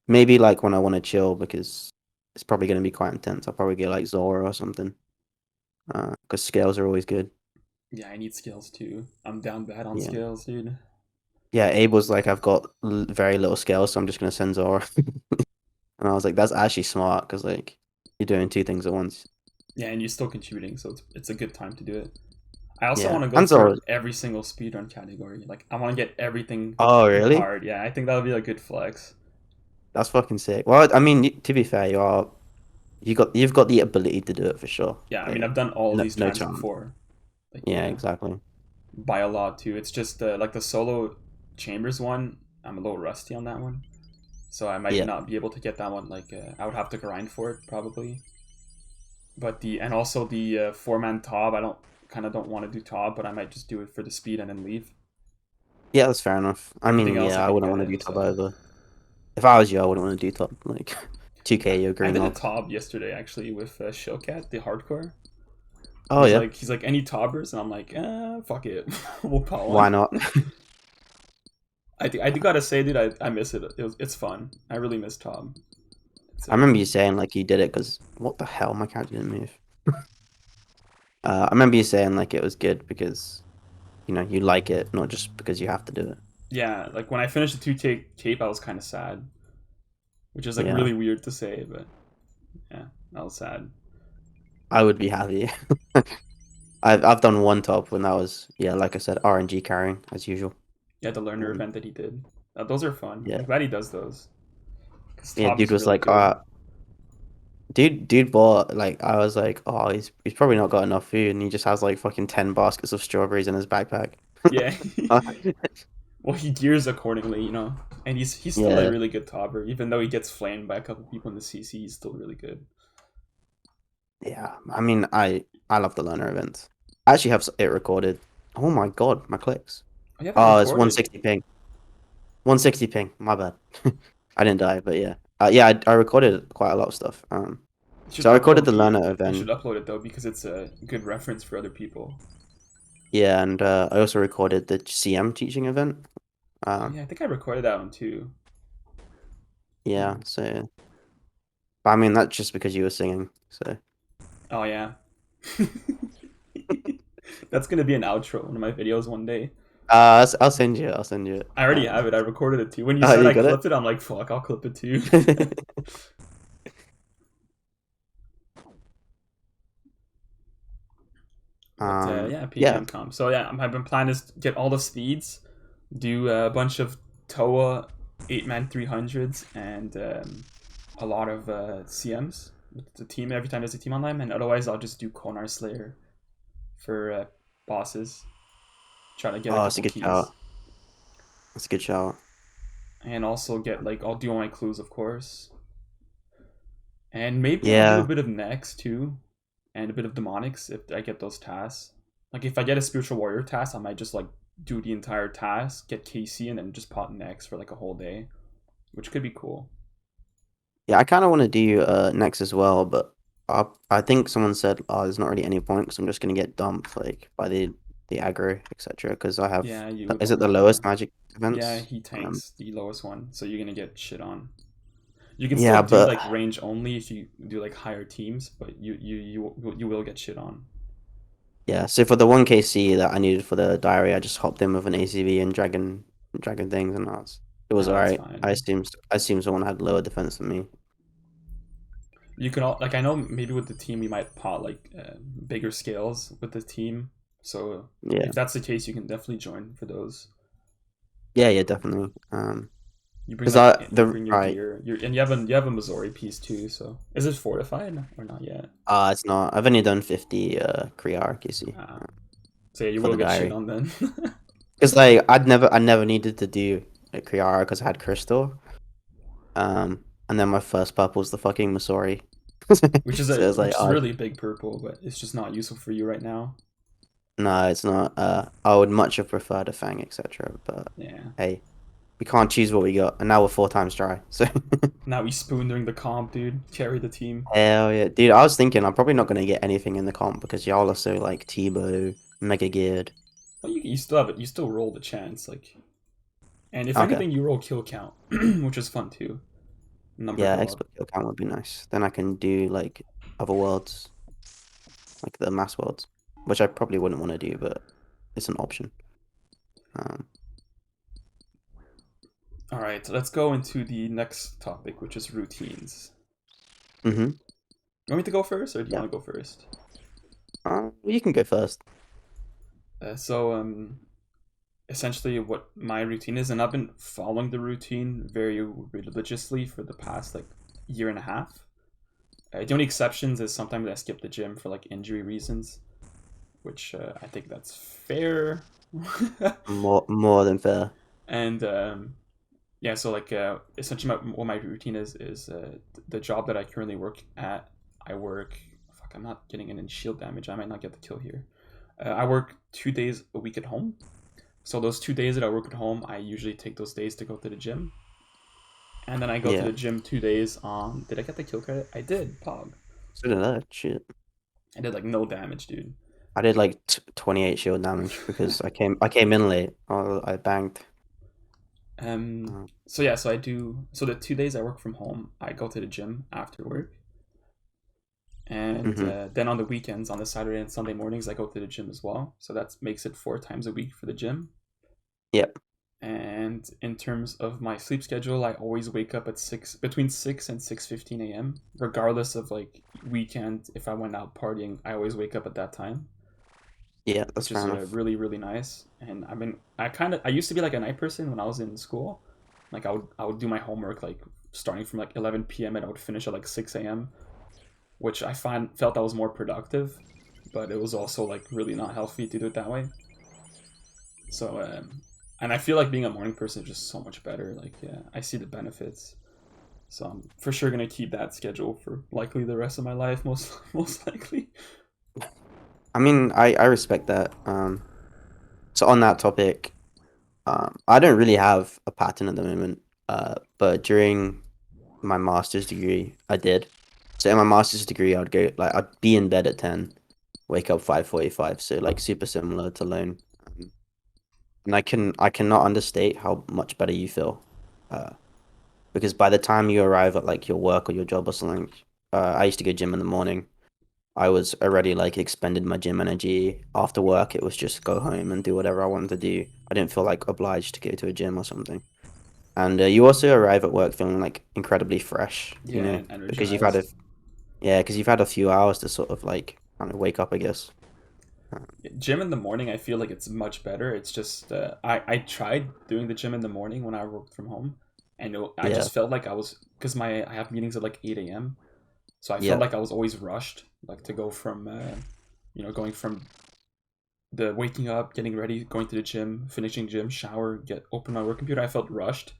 maybe like when I want to chill because it's probably going to be quite intense. I'll probably get like Zora or something. Because scales are always good. Yeah, I need skills too. I'm down bad on Yeah. skills, dude. Yeah, Abe was like, I've got very little scales, so I'm just gonna send Zora. And I was like, that's actually smart because like you're doing two things at once. Yeah, and you're still contributing, so it's a good time to do it. I also Yeah, want to go and for Zora. every single speedrun category. Like, I want to get everything Oh, really? hard. Yeah, I think that would be a good flex. That's fucking sick. Well, I mean, to be fair, you've got the ability to do it for sure. Yeah, I mean, Like, I've done all of no, these no tracks chance. before. Like, Yeah, yeah, exactly. by a lot too. It's just like the solo chambers one. I'm a little rusty on that one, so I might Yeah, not be able to get that one. Like, I would have to grind for it probably. But and also the 4-man Tob. I don't want to do Tob, but I might just do it for the speed and then leave. yeah, that's fair enough. I Everything mean, else I yeah, I can wouldn't get want to it. do top So either. If I was you, I wouldn't want to do top like I, 2K or I green did a logs. Tob yesterday actually with Showcat, the hardcore. Oh yeah, He's like any Tobbers, and I'm like, fuck it, we'll pot why one. not? I do gotta say, dude, I miss it. It's fun. I really miss Tob. It's I remember you saying like you did it because what the hell, my character didn't move. I remember you saying like it was good because you like it, not just because you have to do it. yeah, like when I finished the tape, I was kind of sad, which is like Yeah, really weird to say, but yeah, I was sad. I would be happy. I've done one top when that was yeah, like I said, RNG carrying as usual. Yeah, the learner Um, event that he did. Those are fun. I'm yeah, glad he does those because yeah. Tob Dude is was really like, good. dude bought like I was like, oh, he's probably not got enough food, and he just has like fucking 10 baskets of strawberries in his backpack. Yeah. Well, he gears accordingly, you know, and he's still a Yeah, really good topper, even though he gets flamed by a couple people in the CC. He's still really good. yeah. I mean, I love the learner events. I actually have it recorded. Oh my god, my clicks. Oh, you have it Oh, it's recorded. 160 ping. 160 ping. My bad. I didn't die, but yeah. Yeah, I recorded quite a lot of stuff. You should So I recorded upload the the. learner You should event. upload it though because it's a good reference for other people. Yeah, and I also recorded the CM teaching event. Oh Um, yeah, I think I recorded that one too. yeah, Hmm. so but I mean that's just because you were singing. So Oh yeah. That's gonna be an outro in one of my videos one day. I'll send you it. I'll send you it. I already have it. I recorded it too. When you Oh, said you I got it? clipped it, I'm like, fuck, I'll clip it too. But yeah, Yeah. PVM comp. So yeah, my plan is to get all the speeds, do a bunch of TOA 8-man 300s, and a lot of CMs with the team every time there's a team online. And otherwise, I'll just do Konar Slayer for bosses. Try to get a Oh, it's a couple good keys, shout. It's a good shout. and also get like I'll do all my clues, of course, and maybe I'll do a Yeah. bit of next too, and a bit of demonics if I get those tasks. Like if I get a spiritual warrior task, I might just like do the entire task, get KC, and then just pot next for like a whole day, which could be cool. Yeah, I kind of want to do next as well, but I think someone said, "Oh, there's not really any point because I'm just gonna get dumped like by the aggro, etc." Because I have, Yeah, you is it don't the have lowest a. magic Yeah, events? he tanks the lowest one, so you're gonna get shit on. You can still Yeah, do but like range only if you do like higher teams, but you will get shit on. yeah. So for the 1KC that I needed for the diary, I just hopped in with an ACV and dragon things, and it was No, that's alright. fine. I assumed someone had lower defense than me. You can all like I know maybe with the team we might pot like bigger scales with the team. So Yeah, if that's the case, you can definitely join for those. yeah, yeah, definitely. You bring Because like you the bring your right, gear. And you have a Missouri piece too. So is it fortified or not yet? it's not. I've only done 50 Kriya KC Uh, so yeah, you for will the get shit diary. on then. Because I never needed to do a Kriya because I had Crystal. And then my first purple was the fucking Masori. So it was like, Which is oh, really big purple, but it's just not useful for you right now. no, it's not. I would much have preferred a Fang, etc. But Yeah. hey, we can't choose what we got, and now we're 4 times dry. So Now we spoon during the comp, dude. Carry the team. hell yeah, dude. I was thinking I'm probably not gonna get anything in the comp because y'all are so like Tebow, Mega Geared. Well, you still have it. You still roll the chance, like, and if Okay, anything, you roll kill count, which is fun too. Number yeah, go up. expert kill count would be nice. Then I can do like other worlds, like the mass worlds, which I probably wouldn't want to do, but it's an option. Um, All right, let's go into the next topic, which is routines. mm-hmm. You want me to go first, or do you Yeah. want to go first? You can go first. So, essentially, what my routine is, and I've been following the routine very religiously for the past like year and a half. The only exceptions is sometimes I skip the gym for like injury reasons, which I think that's fair. More than fair. And yeah, so like essentially what my routine is the job that I currently work at. I work. Fuck, I'm not getting any shield damage. I might not get the kill here. I work 2 days a week at home. So those 2 days that I work at home, I usually take those days to go to the gym, and then I go to Yeah. the gym 2 days on. Did I get the kill credit? I did. Pog. So did I. Shit. I did like no damage, dude. I did like 28 shield damage because I came in late. I banged. Uh, So yeah, so I do. So the 2 days I work from home, I go to the gym after work, and mm-hmm. then on the weekends, on the Saturday and Sunday mornings, I go to the gym as well. So that makes it 4 times a week for the gym. Yep. And in terms of my sleep schedule, I always wake up at between 6 and 6:15 a.m. Regardless of like weekend, if I went out partying, I always wake up at that time, Yeah, that's which fair is enough. really nice. And I used to be like a night person when I was in school. Like I would do my homework like starting from like 11 p.m. and I would finish at like 6 a.m., which I find felt I was more productive, but it was also like really not healthy to do it that way. So and I feel like being a morning person is just so much better. Like yeah, I see the benefits. So I'm for sure gonna keep that schedule for likely the rest of my life, most most likely. I mean, I respect that. So on that topic, I don't really have a pattern at the moment. But during my master's degree, I did. So in my master's degree, I'd be in bed at 10, wake up 5:45. So like super similar to Lone. And I cannot understate how much better you feel. Uh, because by the time you arrive at like your work or your job or something, I used to go gym in the morning. I was already like expended my gym energy. After work, it was just go home and do whatever I wanted to do. I didn't feel like obliged to go to a gym or something. And you also arrive at work feeling like incredibly fresh, Yeah, and because you've had energized. because you've had a few hours to sort of like kind of wake up, I guess. Gym in the morning, I feel like it's much better. It's just I tried doing the gym in the morning when I worked from home, and I Yeah, just felt like I was because my I have meetings at like 8 a.m. So I felt yeah, like I was always rushed, like to go from going from the waking up, getting ready, going to the gym, finishing gym, shower, get open my work computer. I felt rushed,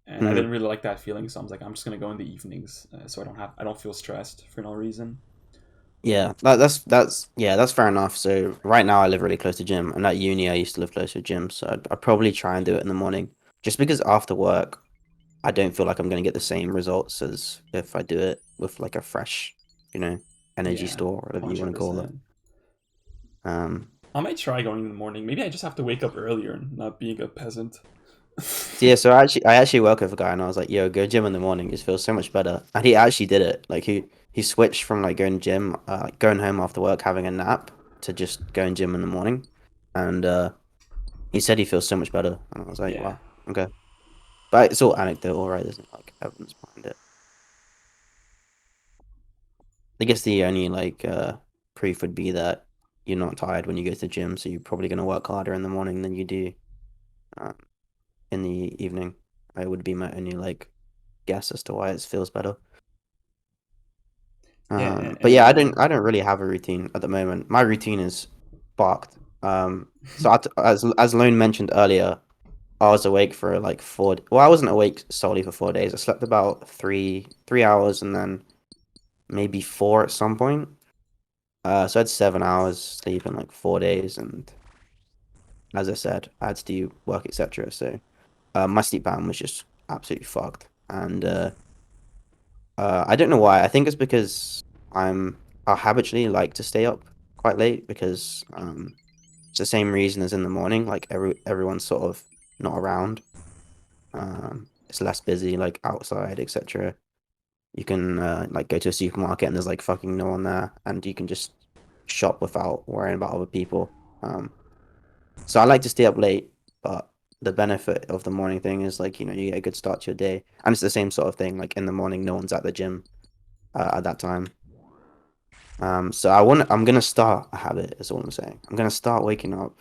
and I hmm didn't really like that feeling. So I was like, I'm just gonna go in the evenings, so I don't feel stressed for no reason. yeah. That's fair enough. So right now I live really close to gym, and at uni I used to live close to gym. So I'd probably try and do it in the morning, just because after work I don't feel like I'm gonna get the same results as if I do it with like a fresh, you know, energy Yeah, store, whatever you want hundred to call it. percent. Um, I might try going in the morning. Maybe I just have to wake up earlier and not being a peasant. So yeah, so I actually woke up with a guy and I was like, "Yo, go gym in the morning. It feels so much better." And he actually did it. Like he switched from like going gym, like going home after work, having a nap, to just going gym in the morning, and he said he feels so much better. And I was like, Yeah. "Wow, okay." But it's all anecdotal, right? There's no like evidence behind it. I guess the only like proof would be that you're not tired when you go to the gym, so you're probably gonna work harder in the morning than you do uh, in the evening. I would be my only like guess as to why it feels better. Yeah, But yeah, and I don't really have a routine at the moment. My routine is barked. So as Lone mentioned earlier, I was awake for like 4. Well, I wasn't awake solely for 4 days. I slept about three hours and then maybe four at some point. So I had 7 hours sleep in like 4 days, and as I said, I had to do work, etc. So my sleep pattern was just absolutely fucked, and I don't know why. I think it's because I habitually like to stay up quite late because it's the same reason as in the morning. Like everyone's sort of not around. It's less busy, like outside, etc. You can like go to a supermarket and there's like fucking no one there, and you can just shop without worrying about other people. So I like to stay up late, but the benefit of the morning thing is like you get a good start to your day, and it's the same sort of thing. Like in the morning, no one's at the gym at that time. So I'm gonna start a habit, is all I'm saying. I'm gonna start waking up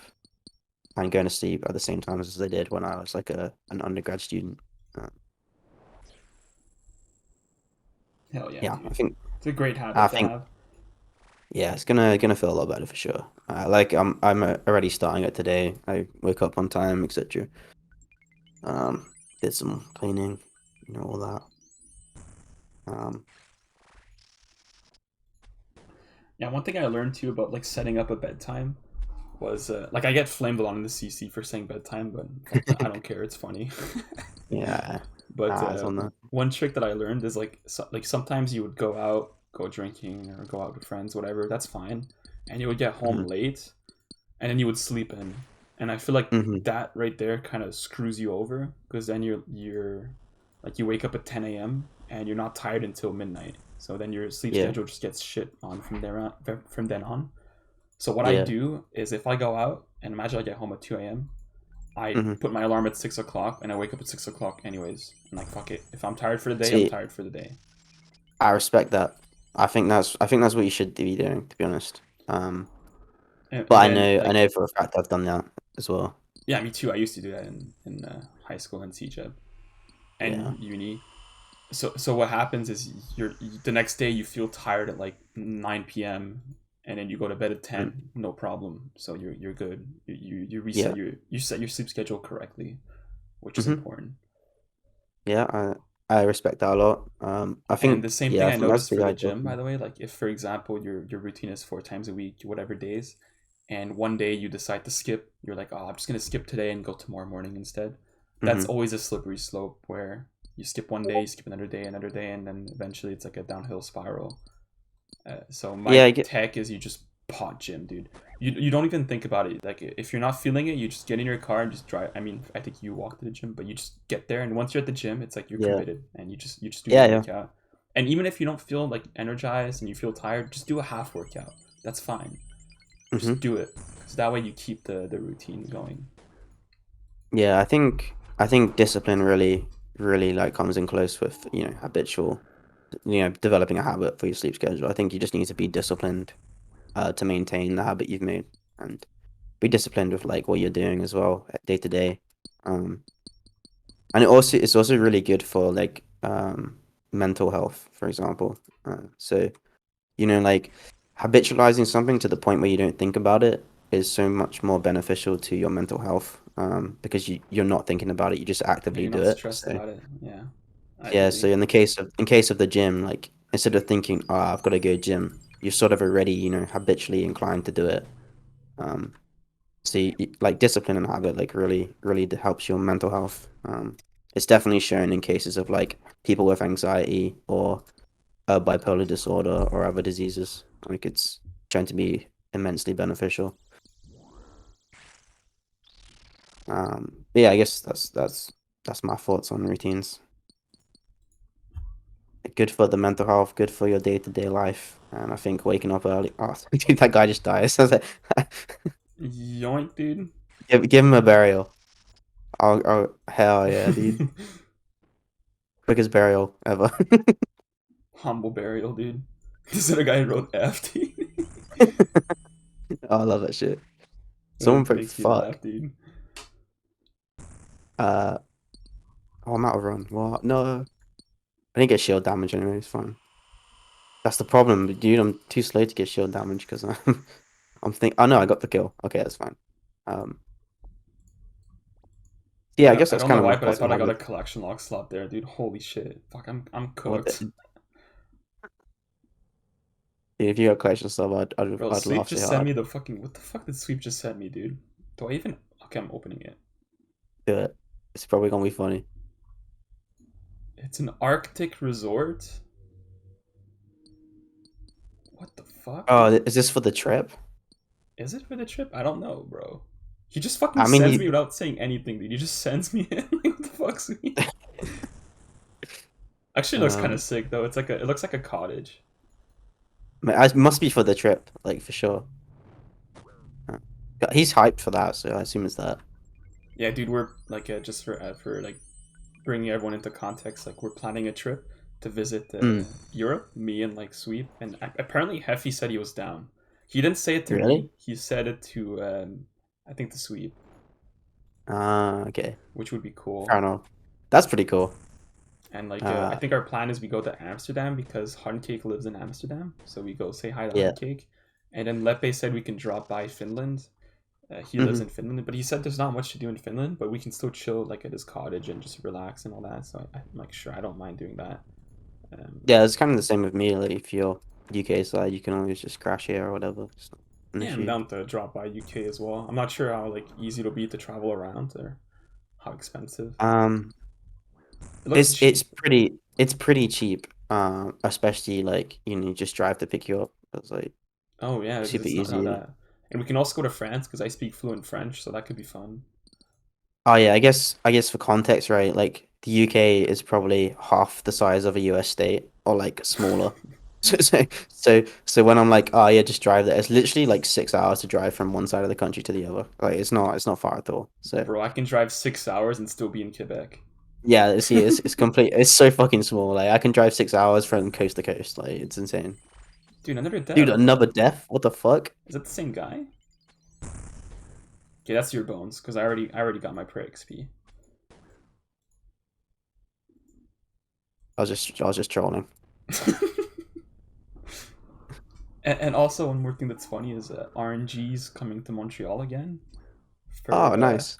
and going to sleep at the same time as I did when I was like an undergrad student. Uh, hell yeah, yeah, dude. It's a great I habit to think have. yeah, it's gonna feel a lot better for sure. Like I'm already starting it today. I woke up on time, etc. Did some cleaning, all that. Um, Yeah, one thing I learned too about like setting up a bedtime was like I get flamed a lot in the CC for saying bedtime, but fuck that, I don't care. It's funny. yeah, But it's on that. one trick that I learned is like like sometimes you would go out, go drinking, or go out with friends, whatever. That's fine, and you would get home Hmm. late, and then you would sleep in, and I feel like Hmm. that right there kind of screws you over because then you're like you wake up at 10 a.m. and you're not tired until midnight. So then your sleep Yeah, schedule just gets shit on from then on. So what I yeah. do is if I go out and imagine I get home at 2 a.m., I Hmm. put my alarm at 6 o'clock and I wake up at 6 o'clock anyways. And like fuck it, if I'm tired for the day, I'm See, tired for the day. I respect that. I think that's what you should be doing, to be honest. But And I then know I like know for a fact I've done that as well. yeah, me too. I used to do that in high school and CJEB Yeah. and uni. So what happens is the next day you feel tired at like 9 p.m. and then you go to bed at Mm. 10, no problem. So you're good. You Yeah. reset you set your sleep schedule correctly, which is Hmm. important. Yeah, I respect that a lot. I And the think same yeah, thing I I think that's noticed the for the ideal gym, by thing. the way, like if for example your routine is 4 times a week, whatever days, and one day you decide to skip, you're like, oh, I'm just gonna skip today and go tomorrow morning instead. That's Hmm. always a slippery slope where you skip one day, you skip another day, and then eventually it's like a downhill spiral. So Yeah, my I get. tech is you just pot gym, dude. You don't even think about it. Like if you're not feeling it, you just get in your car and just drive. I mean, I think you walk to the gym, but you just get there, and once you're at the gym, it's like you're Yeah, committed, and you just do the yeah, yeah. workout. And even if you don't feel like energized and you feel tired, just do a half workout. That's fine. Just Hmm. do it, because that way you keep the routine going. Yeah, I think discipline really like comes in close with habitual, developing a habit for your sleep schedule. I think you just need to be disciplined to maintain the habit you've made, and be disciplined with like what you're doing as well day to day. Um, and it's also really good for like mental health, for example. So like habitualizing something to the point where you don't think about it is so much more beneficial to your mental health, because you're not thinking about it, you just And actively you're do not it. stressed So about it. Yeah, I yeah, so agree. in case of the gym, like instead of thinking, oh, I've got to go gym, you're sort of already habitually inclined to do it. um so like discipline and habit like really helps your mental health. It's definitely shown in cases of like people with anxiety or bipolar disorder or other diseases. Like it's shown to be immensely beneficial. yeah, I guess that's my thoughts on routines. Good for the mental health, good for your day-to-day life. And I think waking up early. Oh, dude, that guy just died. So Yoink, dude. give him a burial. Oh, hell yeah, dude. Quickest burial ever. Humble burial, dude. This is a guy who wrote FT. Oh, I love that shit. Someone It put makes me fuck. laugh, dude. Uh, oh, I'm out of run. What? No. I didn't get shield damage anyway. It's fine. That's the problem, dude. I'm too slow to get shield damage because I'm think. Oh no, I got the kill. Okay, that's fine. Um, yeah, I guess I that's don't kind know of my why, but I thoughts on thought I got a hobbies. collection lock slot there, dude. Holy shit. Fuck, I'm What cooked. the, if you got collection stuff, Bro, I'd Sweep laugh so just sent hard. me the fucking. What the fuck did Sweep just send me, dude? Do I even. Okay, I'm opening it. Do it. It's probably gonna be funny. It's an Arctic resort? What the fuck, Oh, dude? is this for the trip? Is it for the trip? I don't know, bro. He just fucking I mean, sends he. me without saying anything, dude. He just sends me in. Like, what the fuck, Sweep? Actually, looks kind of Um, sick though. It's like a. It looks like a cottage. it must be for the trip, like for sure. Uh, He's hyped for that, so I assume it's that. Yeah, dude. We're like just for like bringing everyone into context. Like we're planning a trip to visit Mm, Europe. Me and like Sweep, and apparently Heffy said he was down. He didn't say it to really? me. He said it to I think the Sweep, Ah, okay. which would be Fair cool. enough. That's pretty cool. And like I Uh, think our plan is we go to Amsterdam because Cake lives in Amsterdam, so we go say hi to yeah. Cake. And then Lepe said we can drop by Finland. He lives Hmm. in Finland, but he said there's not much to do in Finland, but we can still chill like at his cottage and just relax and all that. So I'm like, sure, I don't mind doing that. Um, Yeah, it's kind of the same with me. Like, if you're UK side, you can always just crash here or whatever. It's not an yeah, I'm issue. down to drop by UK as well. I'm not sure how like easy it'll be to travel around or how expensive. Um, It looks cheap. it's pretty cheap. Especially like you just drive to pick you up. It's like Oh yeah, because super it's not easy. that. And we can also go to France because I speak fluent French, so that could be fun. Oh yeah, I guess for context, right? Like the UK is probably half the size of a US state, or like smaller. So when I'm like, oh yeah, just drive there. It's literally like 6 hours to drive from one side of the country to the other. Like it's not far at all. So Bro, I can drive 6 hours and still be in Quebec. yeah, see, it's complete. It's so fucking small. Like I can drive 6 hours from coast to coast. Like it's insane. Dude, another Dude, dev. another death? What the fuck? Is that the same guy? Okay, that's your bones, because I already got my pro XP. I was just trolling. And also one more thing that's funny is RNG's coming to Montreal again for Oh, nice,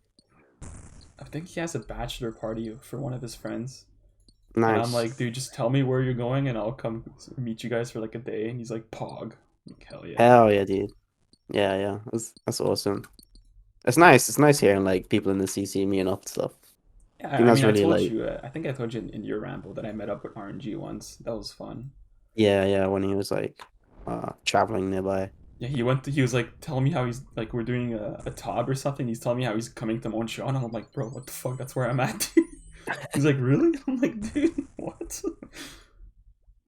I think he has a bachelor party for one of his friends. And I'm nice. like, dude, just tell me where you're going and I'll come meet you guys for like a day. And he's like, Pog. I'm like, hell yeah. Hell yeah, dude. Yeah, yeah. That's awesome. It's nice. It's nice hearing like people in the CC meeting up and stuff. I Yeah, think I that's mean, I really told like, you, I think I told you in your ramble that I met up with RNG once. That was fun. yeah, yeah. When he was like, traveling nearby. Yeah, he was like telling me how he's like, we're doing a TOB or something. He's telling me how he's coming to Montreal. And I'm like, bro, what the fuck? That's where I'm at. He's like, really? I'm like, dude, what?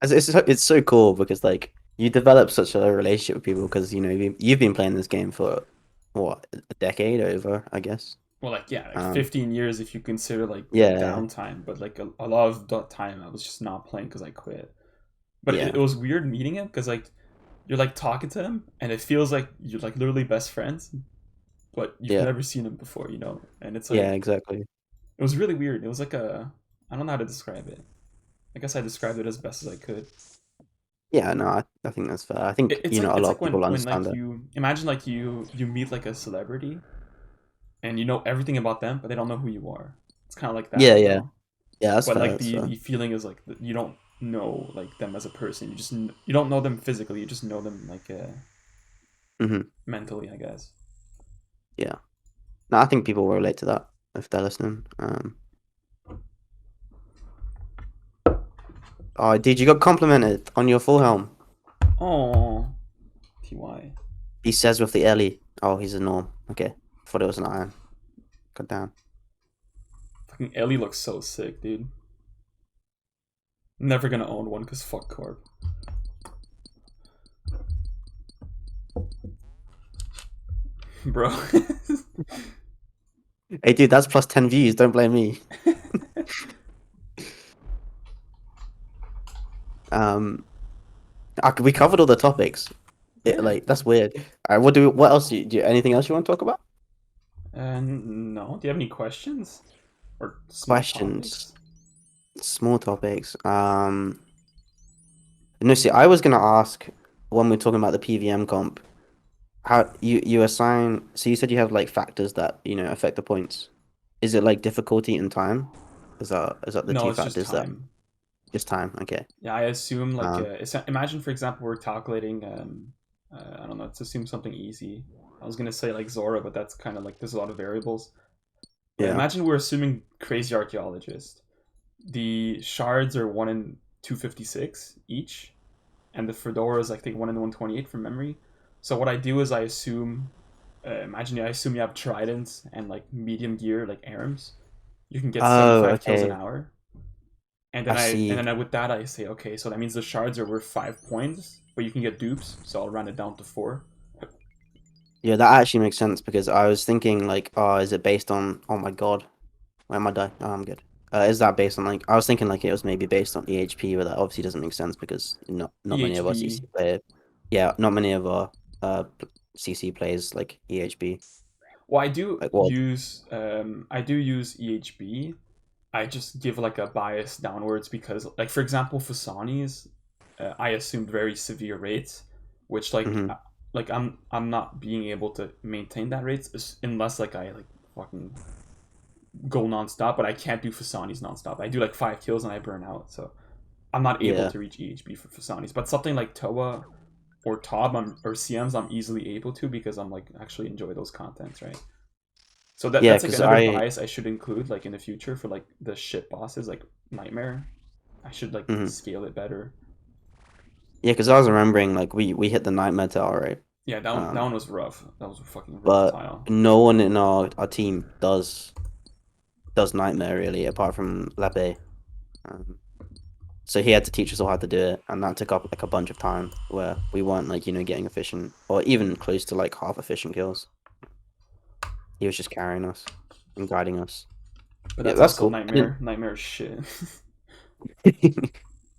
It's so cool because like you develop such a relationship with people because you've been playing this game for what, a decade over, I guess. Well, like, yeah, like Um, 15 years if you consider like the yeah, downtime, but like a lot of that time I was just not playing because I quit. But it yeah, was weird meeting him because like you're like talking to him and it feels like you're like literally best friends, but you've yeah, never seen him before, and it's yeah, like exactly. it was really weird. It was like I don't know how to describe it. I guess I described it as best as I could. Yeah, no, I think that's fair. I think It's like a it's lot like of people when understand like it. you imagine like you meet like a celebrity and you know everything about them, but they don't know who you are. It's kind of like Yeah, that, yeah, yeah. That's but fair. like That's the fair. the feeling is like you don't know like them as a person. You don't know them physically. You just know them like Hmm. mentally, I guess. Yeah. No, I think people will relate to that if they're listening. Oh, dude, you got complimented on your full helm. Oh, Ty. He says with the Ellie. Oh, he's a norm. Okay, thought it was an iron. God damn. Fucking Ellie looks so sick, dude. Never gonna own one because fuck Corp. Bro. Hey, dude, that's plus 10 views. Don't blame me. Um, we covered all the topics. Yeah. Like that's weird. All right, what else anything else you want to talk about? And no, do you have any questions or small Questions, topics? small topics. No, see, I was gonna ask when we're talking about the PvM comp, how you assign. So you said you have like factors that affect the points. Is it like difficulty and time? Is that the No, two it's just factors that time. just time? Okay. Yeah, I assume like Um, imagine for example we're calculating I don't know, let's assume something easy. I was gonna say like Zora, but that's kind of like there's a lot of variables. But yeah. imagine we're assuming crazy archaeologist. The shards are 1 in 256 each, and the fedora is like, I think 1 in 128 from memory. So what I do is I assume, imagine I assume you have tridents and like medium gear like arms. You can get Oh, 75 kills an okay. hour, and I see. then with that I say okay, so that means the shards are worth 5 points, but you can get dupes, so I'll round it down to 4. Yeah, that actually makes sense because I was thinking like, oh, is it based on? Oh my God, where am I die? Oh, I'm good. Is that based on like? I was thinking like it was maybe based on EHP, but that obviously doesn't make sense because not many of our EHB. CC play. Yeah, not many of our CC plays like EHB. Well, Like what? I do use EHB. I just give like a bias downwards because, like for example, Fasani's, I assumed very severe rates, which Mm-hmm. like I'm not being able to maintain that rates unless like I like fucking go nonstop. But I can't do Fasani's nonstop. I do like 5 kills and I burn out, so I'm not able Yeah, to reach EHB for Fasani's. But something like Toa or Tob or CMs, I'm easily able to because I'm like actually enjoy those contents, right? So yeah, that's like because another I. bias I should include like in the future for like the shit bosses like Nightmare. I should like Mhm. scale it better. Yeah, because I was remembering like we hit the nightmare tower, right? Yeah, that one Um, was rough. That was a fucking rough but tile. no one in our team does nightmare really, apart from Lepe. Um, so he had to teach us all how to do it, and that took up like a bunch of time where we weren't like getting efficient or even close to like half efficient kills. He was just carrying us and guiding us. But Yeah, that's that's also cool. I didn't. Nightmare. Nightmare is shit.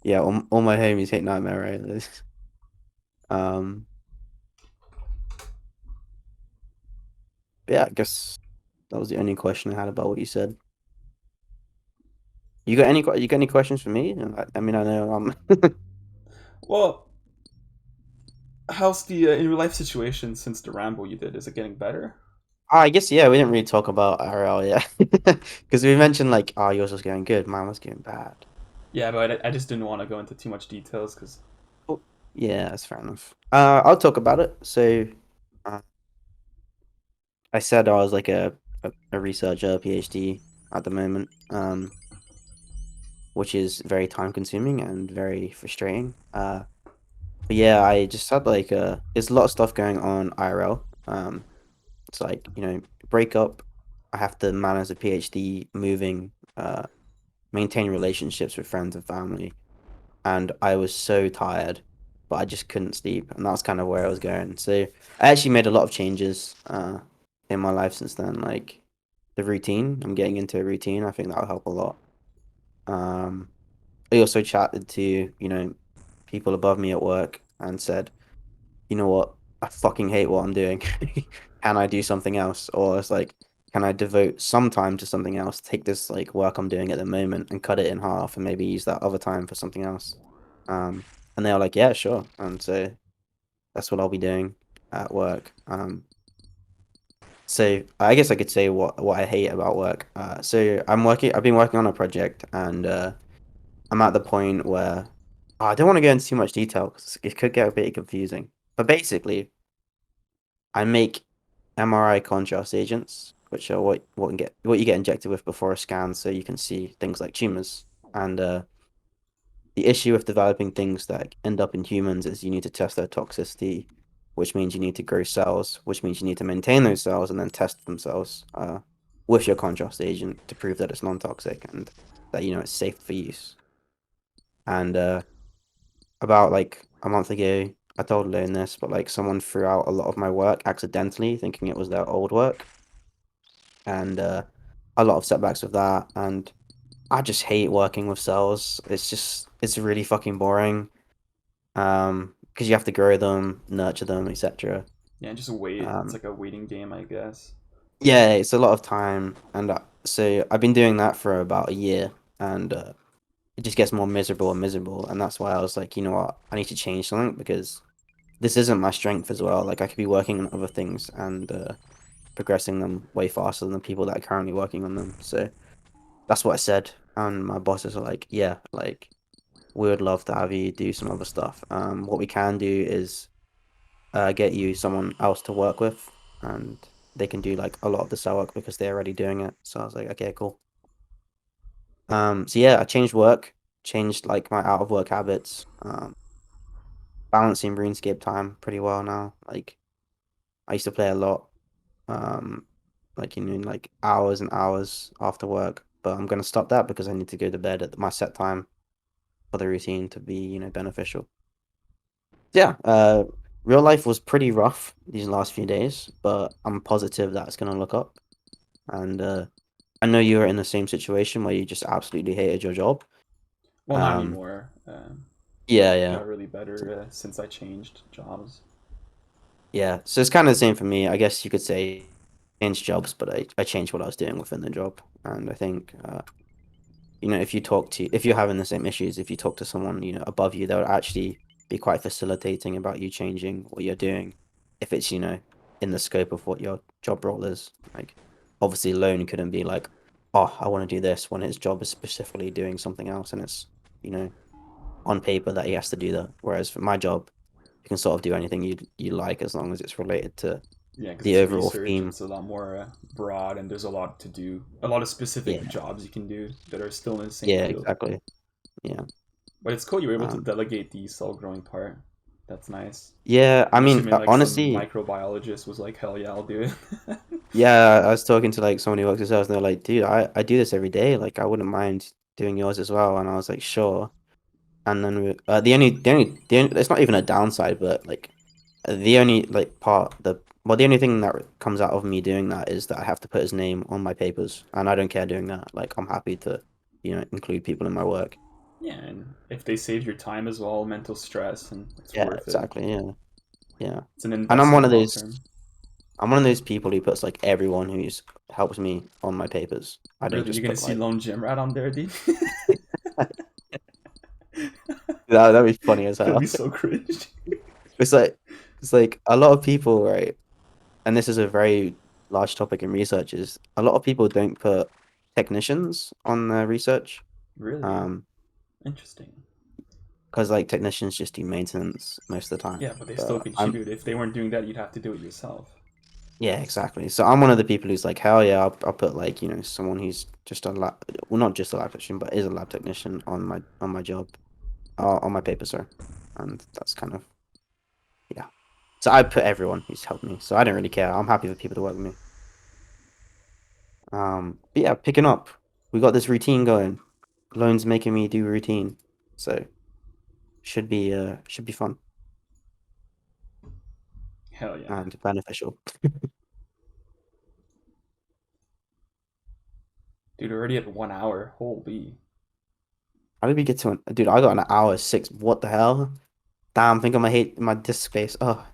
Yeah, all my homies hate nightmare, right? Um, but yeah, I guess that was the only question I had about what you said. You got any questions for me? I mean, I know Well, how's the in real life situation since the ramble you did? Is it getting better? I guess yeah. We didn't really talk about IRL yet because we mentioned like, oh, yours was going good, mine was going bad. Yeah, but I just didn't want to go into too much details because Oh, yeah, that's fair enough. I'll talk about it. So, uh, I said I was like a researcher, PhD at the moment, which is very time consuming and very frustrating. But yeah, I just had like there's a lot of stuff going on IRL. It's like break up. I have to manage a PhD, moving, maintain relationships with friends and family, and I was so tired, but I just couldn't sleep, and that's kind of where I was going. So I actually made a lot of changes in my life since then, like the routine. I'm getting into a routine. I think that'll help a lot. Um, I also chatted to people above me at work and said, you know what, I fucking hate what I'm doing. Can I do something else? Or it's like, can I devote some time to something else? Take this like work I'm doing at the moment and cut it in half and maybe use that other time for something else. Um, and they were like, yeah, sure. And so that's what I'll be doing at work. So I guess I could say what I hate about work. So I've been working on a project and I'm at the point where I don't want to go into too much detail because it could get a bit confusing. But basically, I make MRI contrast agents, which are what you get injected with before a scan, so you can see things like tumors. And the issue with developing things that end up in humans is you need to test their toxicity, which means you need to grow cells, which means you need to maintain those cells and then test themselves. with your contrast agent to prove that it's non-toxic and that it's safe for use. And about like a month ago, I told Lone this, but like someone threw out a lot of my work accidentally, thinking it was their old work, and a lot of setbacks with that. And I just hate working with cells. It's really fucking boring. Because you have to grow them, nurture them, etc. Yeah, just wait. It's Um, like a waiting game, I guess. yeah, it's a lot of time, and so I've been doing that for about a year, and it just gets more miserable and miserable, and that's why I was like, you know what, I need to change something because this isn't my strength as well. Like I could be working on other things and progressing them way faster than the people that are currently working on them. So that's what I said, and my bosses are like, yeah, like we would love to have you do some other stuff. What we can do is get you someone else to work with, and they can do like a lot of the cell work because they're already doing it. So I was like, okay, cool. So yeah, I changed work, changed like my out of work habits, balancing RuneScape time pretty well now. Like I used to play a lot, um, like like hours and hours after work, but I'm gonna stop that because I need to go to bed at my set time for the routine to be, beneficial. Yeah, real life was pretty rough these last few days, but I'm positive that it's gonna look up. And I know you were in the same situation where you just absolutely hated your job. Well, not Um, anymore. yeah, yeah, Got really better since I changed jobs. yeah. So it's kind of the same for me. I guess you could say changed jobs, but I changed what I was doing within the job. And I think if you're having the same issues, if you talk to someone, above you, they'll actually be quite facilitating about you changing what you're doing if it's, in the scope of what your job role is. Like obviously Lone couldn't be like, oh, I want to do this when his job is specifically doing something else and it's, you know, on paper that he has to do that. Whereas for my job, you can sort of do anything you like as long as it's related to Yeah, because the it's overall research. theme. It's a lot more broad, and there's a lot to do. A lot of specific Yeah, jobs you can do that are still in the same yeah, field. exactly. Yeah. But it's cool you were able to Um, delegate the cell growing part. That's nice. yeah, I I'm mean, assuming like some honestly, microbiologist was like, hell yeah, I'll do it. yeah, I was talking to like someone who works at sales, and they're like, "Dude, I do this every day. Like, I wouldn't mind doing yours as well." And I was like, "Sure." And then it's not even a downside, but like the only like part the only thing that comes out of me doing that is that I have to put his name on my papers, and I don't care doing that. Like, I'm happy to, include people in my work. Yeah, and if they save your time as well, mental stress, and it's Yeah, worth it. exactly. Yeah, yeah. It's an And I'm one investment of long those. term. I'm one of those people who puts like everyone who's helps me on my papers. I don't Really, you're just gonna put see like Lone Gym Rat on there, dude. that'd be funny as It'll hell. be so cringe. It's like it's like a lot of people, right? And this is a very large topic in research, is a lot of people don't put technicians on their research. Really Um, interesting. because like technicians just do maintenance most of the time. Yeah, but they still But I'm contribute. If they weren't doing that, you'd have to do it yourself. yeah, exactly. So I'm one of the people who's like, hell yeah, I'll put like, someone who's just a lab, well, not just a lab technician, but is a lab technician on my job, on my paper, sorry. And that's kind of yeah. So I put everyone who's helped me. So I don't really care. I'm happy for people to work with me. But yeah, picking up. We got this routine going. Loan's making me do routine. So should be fun Hell yeah. and beneficial. Dude, already at 1 hour. Holy. How did we get to dude, I got an hour six. What the hell? Damn, I think I'm gonna hate my disk space. Oh,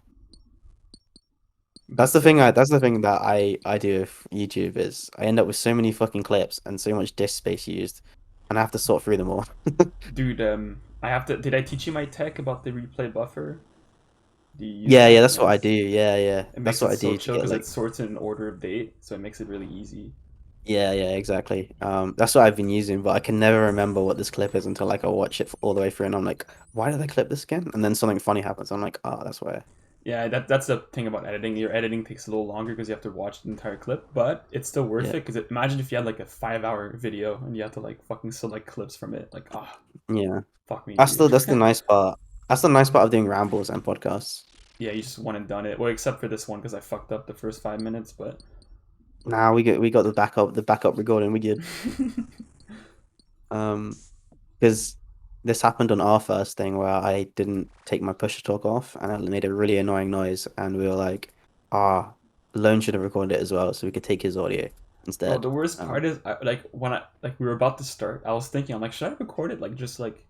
That's it. that's the thing that I do with YouTube is I end up with so many fucking clips and so much disk space used, and I have to sort through them all. Dude, I have to. Did I teach you my tech about the replay buffer? Do you use Yeah, yeah, that? that's what I do. Yes. Yeah, yeah. It That's makes what it I so do to chill get because it like sorts in order of date, so it makes it really easy. yeah, yeah, exactly. That's what I've been using, but I can never remember what this clip is until like I watch it all the way through and I'm like, why did I clip this again? And then something funny happens. I'm like, oh, that's why. Yeah, that's the thing about editing. Your editing takes a little longer because you have to watch the entire clip, but it's still worth Yeah, it because imagine if you had like a 5 hour video and you have to like fucking select clips from it. Like, ah, yeah. fuck me, dude. That's the nice part. That's the nice part of doing rambles and podcasts. Yeah, you just one and done it. Well, except for this one because I fucked up the first 5 minutes, but Nah, we got the backup recording. We did. Because this happened on our first thing where I didn't take my push to talk off, and it made a really annoying noise, and we were like, ah, Lone should have recorded it as well, so we could take his audio Bro, instead. the worst part is like when I like we were about to start, I was thinking I'm like, should I record it like just like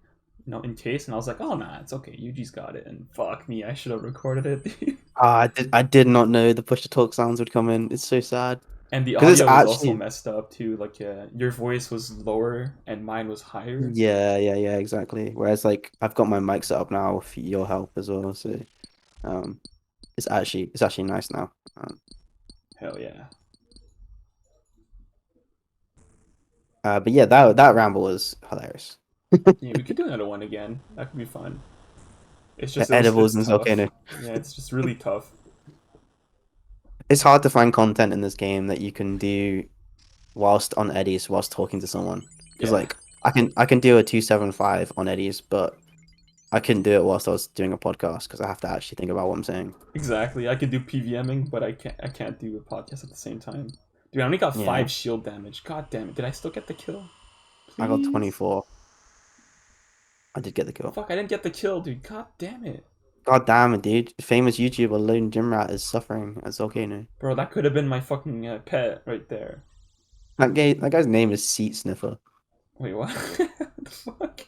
in case? And I was like, oh nah, it's okay. Yuji's got it. And fuck me, I should have recorded it. I did not know the push to talk sounds would come in. It's so sad And the because it's audio was also actually messed up too. Like your voice was lower and mine was higher. yeah, exactly. Whereas like I've got my mic set up now with your help as well, so um, it's actually nice now. Hell yeah. But yeah, that ramble was hilarious. Yeah, we could do another one again. That could be fun. It's just Edibles it's and volcano. tough. Yeah, it's just really tough. It's hard to find content in this game that you can do whilst on eddies, whilst talking to someone. Because Yeah, like I can do a 275 on eddies, but I couldn't do it whilst I was doing a podcast because I have to actually think about what I'm saying. exactly. I could do PvMing, but I can't do a podcast at the same time. Dude, I only got Yeah, 5 shield damage. God damn it. Did I still get the kill? I got Please? 24. I did get the kill. Fuck, I didn't get the kill, dude. God damn it. God damn it, dude! Famous YouTuber Lone Gym Rat is suffering as volcano. Bro, that could have been my fucking pet right there. That guy's name is Seat Sniffer. Wait, what? The fuck?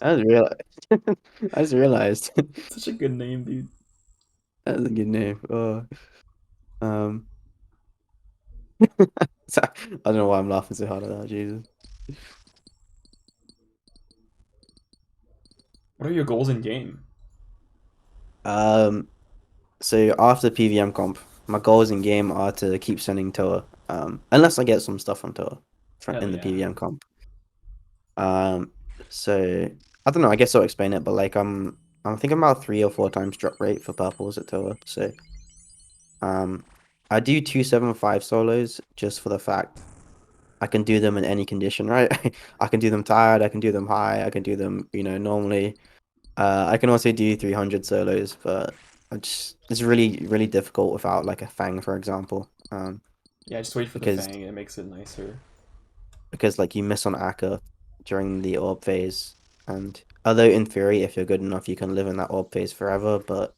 I just realized. I just realized. Such a good name, dude. That's a good name. Oh, um, I don't know why I'm laughing so hard at that. Jesus. What are your goals in game? Um, so after PvM comp, my goals in game are to keep sending Toa. Unless I get some stuff from Toa Hell in the yeah. PvM comp. Um, so I don't know. I guess I'll explain it, but like I'm thinking about 3 or 4 times drop rate for purples at Toa. So um, I do 275 solos just for the fact I can do them in any condition, right? I can do them tired, I can do them high, I can do them, normally. I can also do 300 solos, but it's really, really difficult without like a Fang, for example. Yeah, just wait for the Because fang. It makes it nicer. like you miss on Akka during the orb phase, and although in theory, if you're good enough, you can live in that orb phase forever, but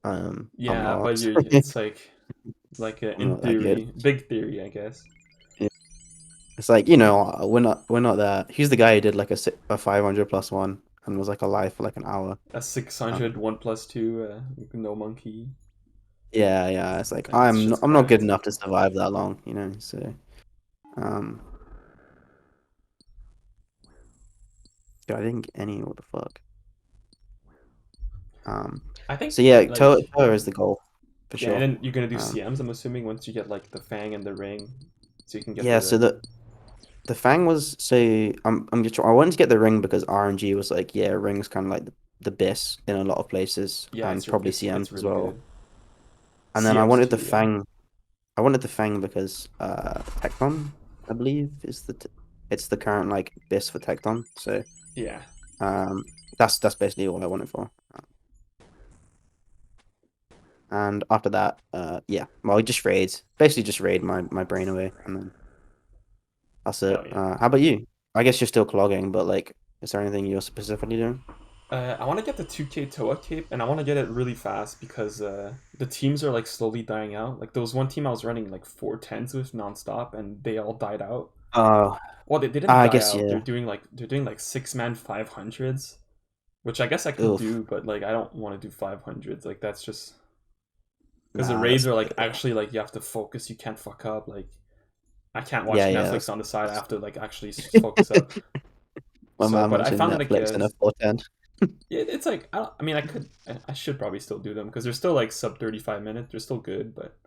I'm Yeah, not. but it's like I'm in not that good. theory, big theory, I guess. Yeah. It's like we're not there. He's the guy who did like a 500 plus one and was like alive for like an hour. A 600 Um, 1+2, no monkey. yeah. It's like That I'm shit's not, I'm not good cracked. enough to survive that long. So um, I didn't get any. What the fuck? Um, I think so yeah, like Toa is the goal for yeah, and sure. then you're gonna do Um, CMs. I'm assuming once you get like the fang and the ring, so you can get the yeah. So ring. the Fang was so I wanted to get the ring because RNG was like yeah, ring's kind of like the best in a lot of places Yeah, and probably it's CMs as really well. good. And then I CMs wanted the too, yeah. Fang. I wanted the Fang because Tecton, I believe, it's the current like best for Tecton. So Yeah. um that's basically all I wanted for. And after that, yeah, well, just raids, basically just raid my brain away, and then that's it. Hell yeah. How about you? I guess you're still clogging, but like, is there anything you're specifically doing? I want to get the 2K Toa cape, and I want to get it really fast because the teams are like slowly dying out. Like there was one team I was running like 410s with nonstop, and they all died out. Oh, Well, they didn't I die guess out. yeah. They're doing like 6-man 500s, which I guess I could Oof, do, but like I don't want to do 500s. Like that's just because the nah, raids that's are like actually like you have to focus. You can't fuck up. Like I can't yeah, watch yeah. Netflix on the side. I have to like actually focus up. My So, man but I watching found that like Netflix in a 410. it's like I mean I should probably still do them because they're still like sub 35 minutes. They're still good, but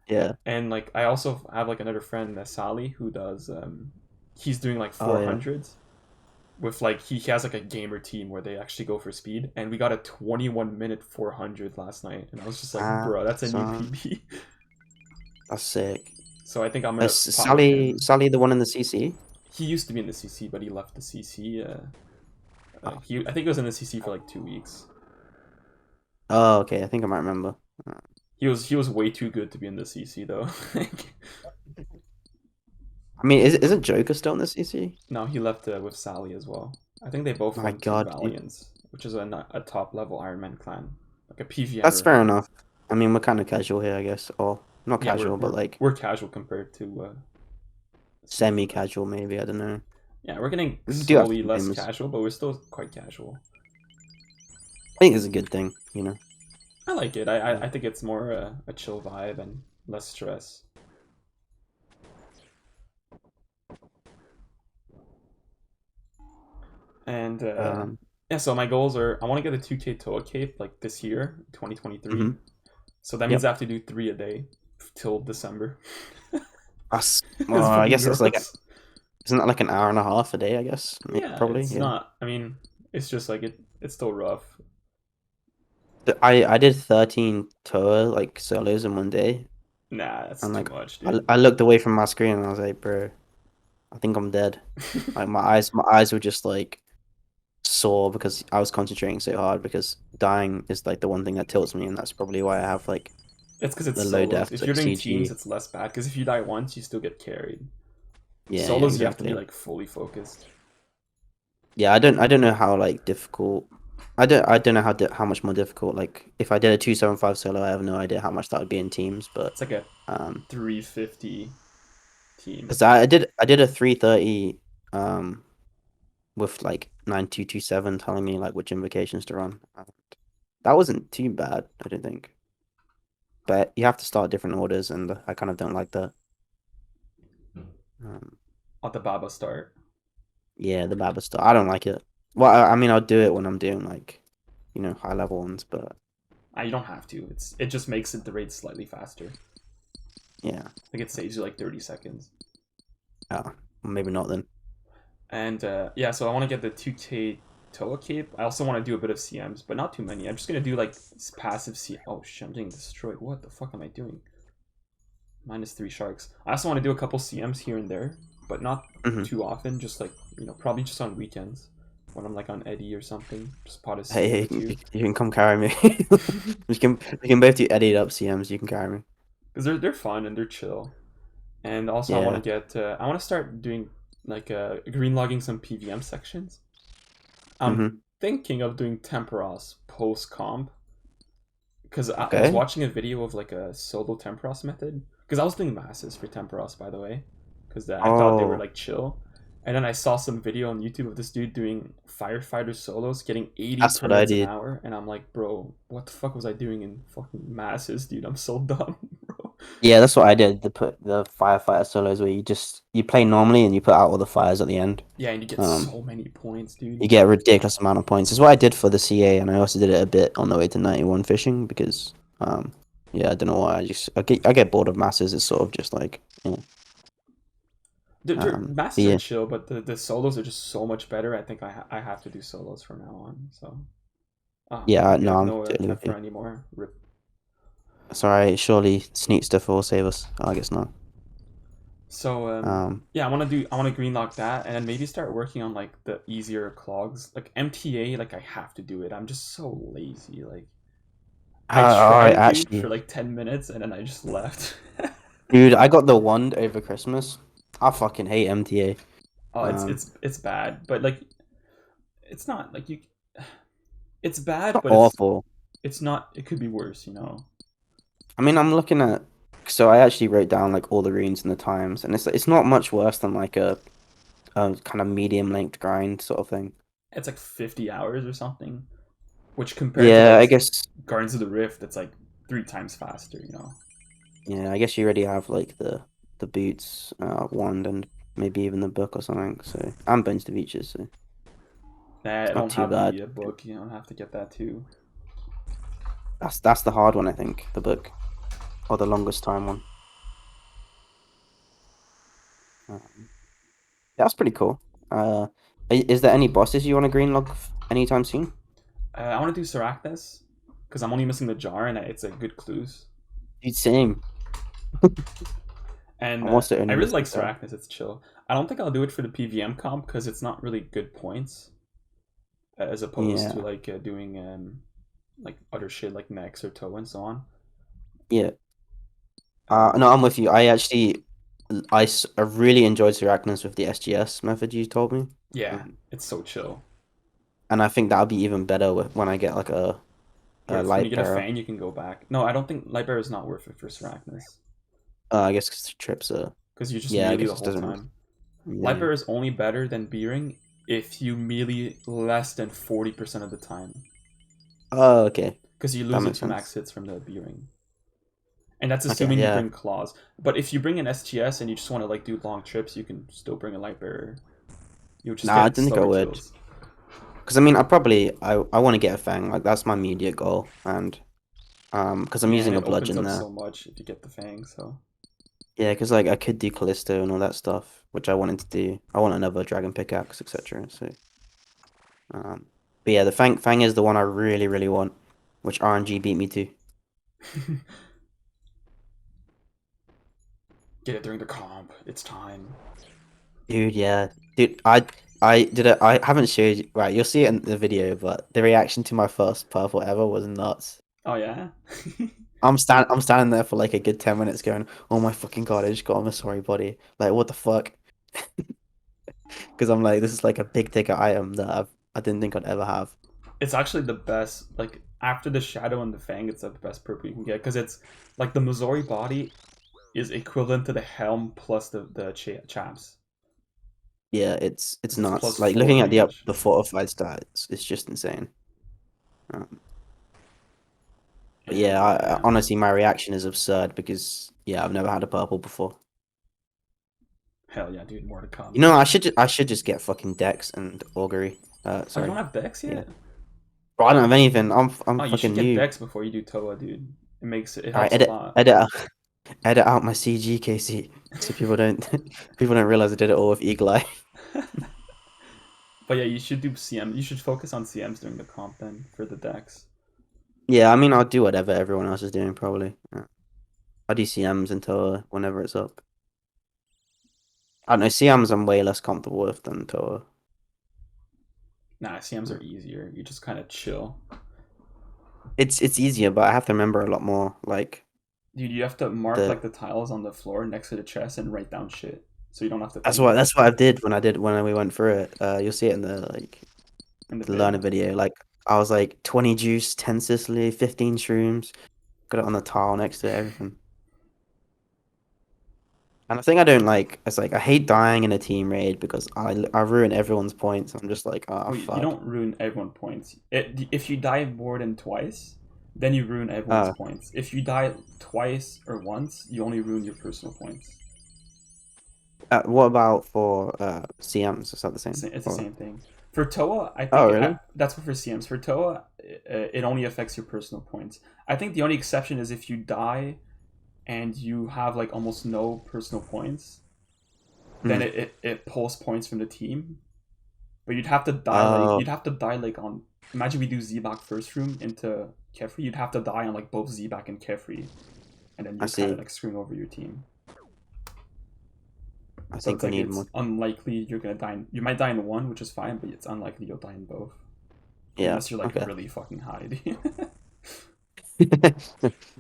Yeah. and like I also have like another friend, Sally, who does he's doing like Oh yeah. 400s with like he has like a gamer team where they actually go for speed, and we got a 21-minute 400 last night, and I was just like, Ah, bro, that's a new son, PB. that's sick. So I think I'm gonna Is pop with Sally him. Sally the one in the CC? He used to be in the CC, but he left the CC. Oh, He I think he was in the CC for like 2 weeks. oh, okay. I think I might remember. He was way too good to be in the CC though. I mean, isn't Joker still in the CC? No, he left with Sally as well. I think they both My went to God, dude. Valiants, which is a top level Iron Man clan, like a PvM That's fair rival. enough. I mean, we're kind of casual here, I guess, or not Yeah, we're casual, but we're like we're casual compared to some of the rest. semi-casual, maybe. I don't know. Yeah, we're getting We do have slowly some less famous. casual, but we're still quite casual. I think it's a good thing, you know. I like it. I Uh, I think it's more a chill vibe and less stress. And Um. yeah, so my goals are I want to get a 2K Toa Cape like this year, 2023. hmm So that means Yep. I have to do 3 a day till December. Well, It's I fucking guess that's like, gross. isn't that like an hour and a half a day? I guess Yeah, probably. it's Yeah. not. I mean, it's just like it's still rough. I did 13 tour like solos in one day, Nah, that's and too like much, I, dude. I looked away from my screen and I was like, bro, I think I'm dead. Like my eyes were just like sore because I was concentrating so hard because dying is like the one thing that tilts me, and that's probably why I have like It's because it's the low solos. death If like you're doing teams, CG. it's less bad. Because if you die once, you still get carried. Yeah, yeah, Solos, you have to be exactly. like fully focused. Yeah, I don't know how like difficult. I don't know how much more difficult. Like if I did a 275 solo, I have no idea how much that would be in teams, but It's like a um, 350 team. because I did a 330 um with like 9227 telling me like which invocations to run. That wasn't too bad, I don't think. But you have to start different orders, and I kind of don't like that. Um, At the Baba start. yeah, the Baba stuff. I don't like it. Well, I mean, I'll do it when I'm doing like, high level ones, but You don't have to. It just makes it the raid slightly faster. yeah, Like it saves you like 30 seconds. maybe not then. And yeah, so I want to get the 2K Toa Cape. I also want to do a bit of CMs, but not too many. I'm just gonna do like passive C. Oh shit, I'm getting destroyed. What the fuck am I doing? -3 sharks. I also want to do a couple CMs here and there, but not hmm too often. Just like probably just on weekends when I'm like on Eddie or something. Just pot a CM Hey, or two. you can come carry me. We can both do edit up CMs. You can carry me. Because they're fun and they're chill. And also I want to Yeah. get I want to start doing like green logging some PvM sections. I'm hmm thinking of doing Temperos post comp because I was Okay. watching a video of like a solo Temperos method because I was doing masses for Temperos by the way because I thought they were Oh, like chill, and then I saw some video on YouTube of this dude doing firefighter solos getting 80 that's what I permits an did. hour, and I'm like, bro, what the fuck was I doing in fucking masses, dude? I'm so dumb, bro. Yeah, that's what I did. The firefighter solos where you play normally and you put out all the fires at the end. Yeah, and you get Um, so many points, dude. you get a ridiculous amount of points. It's what I did for the CA, and I also did it a bit on the way to 91 fishing because, yeah, I don't know why. I get bored of masses. It's sort of just like, but Masses are yeah, chill, but the solos are just so much better. I think I have to do solos from now on. So, yeah. we No, have I'm no totally with you. Tempera anymore. Rip. Sorry, surely Sneak stuff will save us. I guess not. So Um, yeah, I want to green lock that, and then maybe start working on like the easier clogs, like MTA. Like I have to do it. I'm just so lazy. Like I all tried right, it, dude, for actually, like 10 minutes, and then I just left. dude, I got the wand over Christmas. I fucking hate MTA. Oh, Um, it's bad, but like it's not like you. It's it's bad, not but awful. it's not. It could be worse, I mean, I'm looking at. So I actually wrote down like all the runes and the times, and it's not much worse than like a kind of medium length grind sort of thing. It's like 50 hours or something, which compared to Yeah, like I guess. Guardians of the Rift, it's like 3 times faster. Yeah, I guess you already have like the boots, wand, and maybe even the book or something. So and bones to beaches, so Nah, I it's not don't too have bad. the book. I have to get that too. That's the hard one, I think. The book or the longest time one. Um, that's pretty cool. Is there any bosses you want to green log anytime soon? I want to do Sarachnis because I'm only missing the jar, and it's a good clues. Dude, same. And I'm also I only really missing like Sarah. Sarachnis. It's chill. I don't think I'll do it for the PVM comp because it's not really good points as opposed to Yeah. like doing like other shit like Nex or Toe and so on. Yeah. No, Um, I'm with you. I really enjoyed Arachnis with the SGS method you told me. yeah, Um, it's so chill. and I think that'll be even better when I get like a When you light get a barrel. Fang, you can go back. No, I don't think Lightbearer is not worth it for Arachnus. I guess because the trips are. Because you just Yeah, I melee guess the it whole doesn't. time. Yeah. Lightbearer is only better than Beering if you melee less than 40% of the time. Oh, okay. Because you That lose the makes 2 max sense. hits from the Beering. And that's Okay, assuming you yeah. bring claws. But if you bring an STS and you just want to like do long trips, you can still bring a Lightbearer. You'll just Nah, I get didn't think I slower would. kills. Because I mean, I want to get a Fang. Like that's my immediate goal, and because I'm Yeah, and using a it opens bludgeon up there. so much if you get the Fang, so. Yeah, because like I could do Callisto and all that stuff, which I wanted to do. I want another dragon pickaxe, etc. So, um, but yeah, the Fang is the one I really want, which RNG beat me to. Get it during the comp. It's time. Dude, yeah, dude, I did it. I haven't showed you. Right, you'll see it in the video, but the reaction to my first purple ever was nuts. Oh, yeah? I'm standing there for like a good 10 minutes, going, "Oh my fucking god, I just got a Masori body. Like, what the fuck?" Because I'm like, this is like a big ticket item that I didn't think I'd ever have. It's actually the best. Like, after the Shadow and the Fang, it's like the best purple you can get. Because it's like the Missouri body is equivalent to the Helm plus the chaps. Yeah, it's Because it's nuts. plus Like 4 looking at range. the fortified stats, it's just insane. Um, but And yeah, yeah. honestly, my reaction is absurd because yeah, I've never had a purple before. Hell yeah, dude. More to You come. know, I should just get fucking Dex and Augury. Oh, you don't Sorry. have Dex Yeah. yet? Bro, I don't have anything. I'm Oh, you should fucking get new. Dex before you do Toa, dude. It All right, helps a lot. edit out, edit out my CG KC so people don't people don't realize I did it all with Eagle Eye. But yeah, you should do CM. You should focus on CMs during the comp then for the Dex. Yeah, I mean, I'll do whatever everyone else is doing probably. I'll do CMs until whenever it's up. I don't know, CMs I'm way less comfortable with than Toa. Nah, CMs are easier. You just kind of chill. It's easier, but I have to remember a lot more. Like Dude, you have to mark the like the tiles on the floor next to the chest and write down shit, so you don't have to think that's what I did when we went through it. You'll see it in the in the the vid. learner video. Like I was like 20 juice, 10 Sicily, 15 shrooms. Got it on the tile next to everything. And I think I don't like. It's like I hate dying in a team raid because I ruin everyone's points. I'm just like, oh Well, you fuck. don't ruin everyone points. If you die more than twice, then you ruin everyone's Uh, points. If you die twice or once, you only ruin your personal points. what about for CMs? Is that the same? It's the Or same thing. For Toa, I oh think really? that's what for CMs. For Toa, it only affects your personal points. I think the only exception is if you die and you have like almost no personal points, then Hmm. it pulls points from the team. But Oh, you'd have to die like on, imagine we do Zebak first room into Kefri, you'd have to die on like both Zebak and Kefri, and then I you're kind of see. like screwing over your team. I So think it's I like need it's more. unlikely you're gonna die. You might die in one, which is fine, but it's unlikely you'll die in both, Yeah. unless you're like Okay. really fucking high. Dude.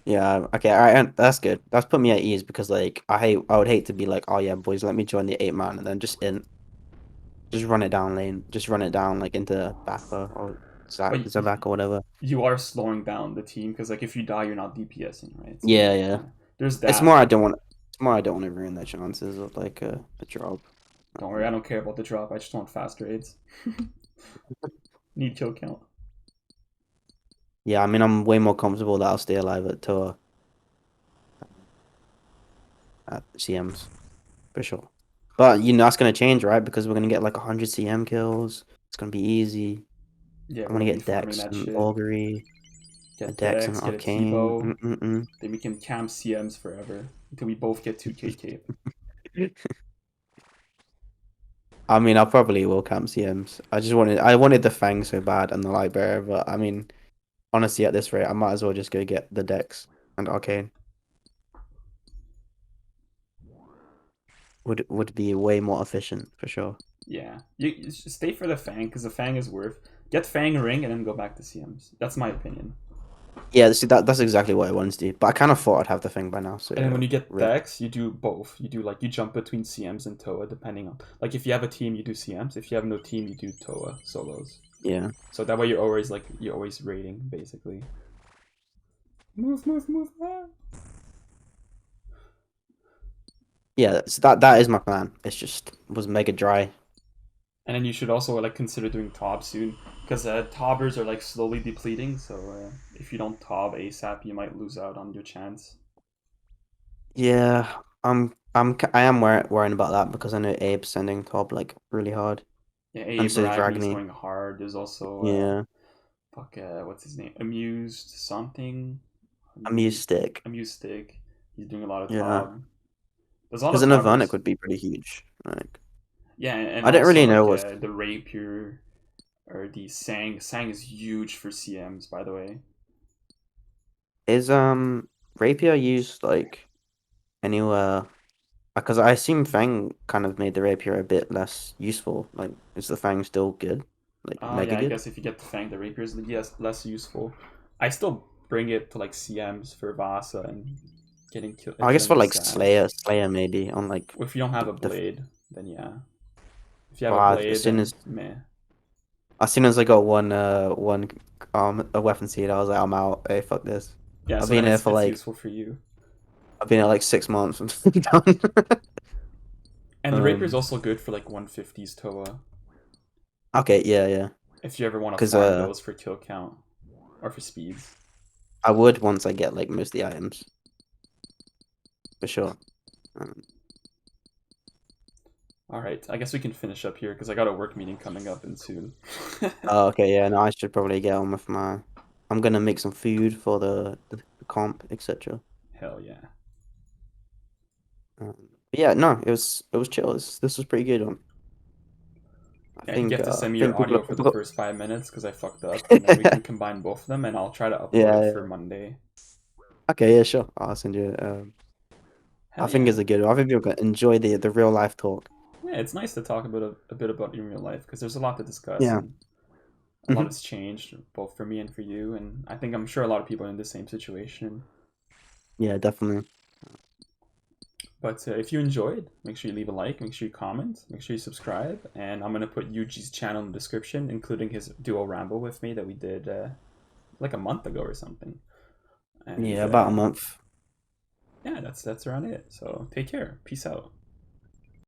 Yeah. Okay. All right. That's good. That's put me at ease because like I would hate to be like, oh yeah, boys, let me join the 8 man and then just run it down lane, just run it down like into Bappa or But Zabak or whatever. you are slowing down the team because like if you die, you're not DPSing, right? So Yeah. Yeah. yeah, there's It's that. more I don't want. It's more I don't want to ruin their chances of like a drop. Don't worry, I don't care about the drop. I just want fast raids. Need kill count. Yeah, I mean, I'm way more comfortable that I'll stay alive at Toa at CMs for sure. But you know that's gonna change, right? Because we're gonna get like 100 CM kills. It's gonna be easy. Yeah, I'm we're gonna gonna be get farming Dex that and shit. Augury, a Get Dex and Dex, get a Arcane. T-Bow. Then we can camp CMs forever until we both get 2k cape. I mean, I probably will camp CMs. I wanted the Fang so bad and the Lightbearer, but I mean, honestly, at this rate, I might as well just go get the Dex and Arcane. Would be way more efficient for sure. Yeah, you stay for the Fang because the Fang is worth. Get Fang ring and then go back to CMs. That's my opinion. Yeah, see that's exactly what I wanted to do. But I kind of thought I'd have the thing by now, so And then when yeah, you get rip. decks, you do both. You do like you jump between CMs and Toa depending on like if you have a team, you do CMs. If you have no team, you do Toa solos. Yeah. So that way you're always raiding basically. Move, move, move. Ah. Yeah, so that is my plan. It's just was mega dry. And then you should also like consider doing Tob soon because Tobbers are like slowly depleting. So if you don't Tob ASAP, you might lose out on your chance. Yeah, I am worrying about that because I know Abe's sending top like really hard, Yeah, and Abe so is Ragni's Ragni. going hard. There's also Yeah, what's his name? Amused something. I'm used stick. Amused Stick. He's doing a lot of Yeah, Tob. There's a lot because of an Avonic Tobbers. would be pretty huge. Like Yeah, and I don't also really know like what's the Rapier or the Sang. Sang is huge for CMs, by the way. is Rapier used like anywhere because I assume Fang kind of made the Rapier a bit less useful. Like, is the Fang still good? Like Yeah, mega I good? guess if you get the Fang, the Rapier is yes less useful. I still bring it to like CMs for Vasa and I guess killing for the like Sads. Slayer maybe on like If you don't have a the blade, then yeah. If you have a but blade, then meh. as soon as I got one a weapon seed, I was like, I'm out. Hey, fuck this. Yeah, I've so been then here for it's like useful for you. I've been here like 6 months. I'm done. And the Rapier is um. also good for like 150s Toa. Okay. Yeah. Yeah. If you ever want to Because farm those for kill count or for speeds. I would once I get like most of the items for sure. Um, All right, I guess we can finish up here because I got a work meeting coming up in soon. oh, okay. Yeah. No, I should probably get on with my. I'm gonna make some food for the comp, etc. Hell yeah. But yeah. No, it was chill. This was pretty good one. Yeah, you have to I send me your think audio for the people got. first 5 minutes because I fucked up, and then we can combine both of them, and I'll try to upload it Yeah, for yeah. Monday. Okay, yeah, sure. I'll send you. I Hell think yeah. it's a good. I think people can enjoy the real life talk. Yeah, it's nice to talk about a bit about your real life because there's a lot to discuss, Yeah. and a lot Hmm. has changed both for me and for you, and I'm sure a lot of people are in the same situation. Yeah, definitely. But if you enjoyed, make sure you leave a like, make sure you comment, make sure you subscribe, and I'm gonna put Yuu-ji's channel in the description, including his duo ramble with me that we did like a month ago or something. And Yeah, about a month. yeah, that's around it. So take care. Peace out.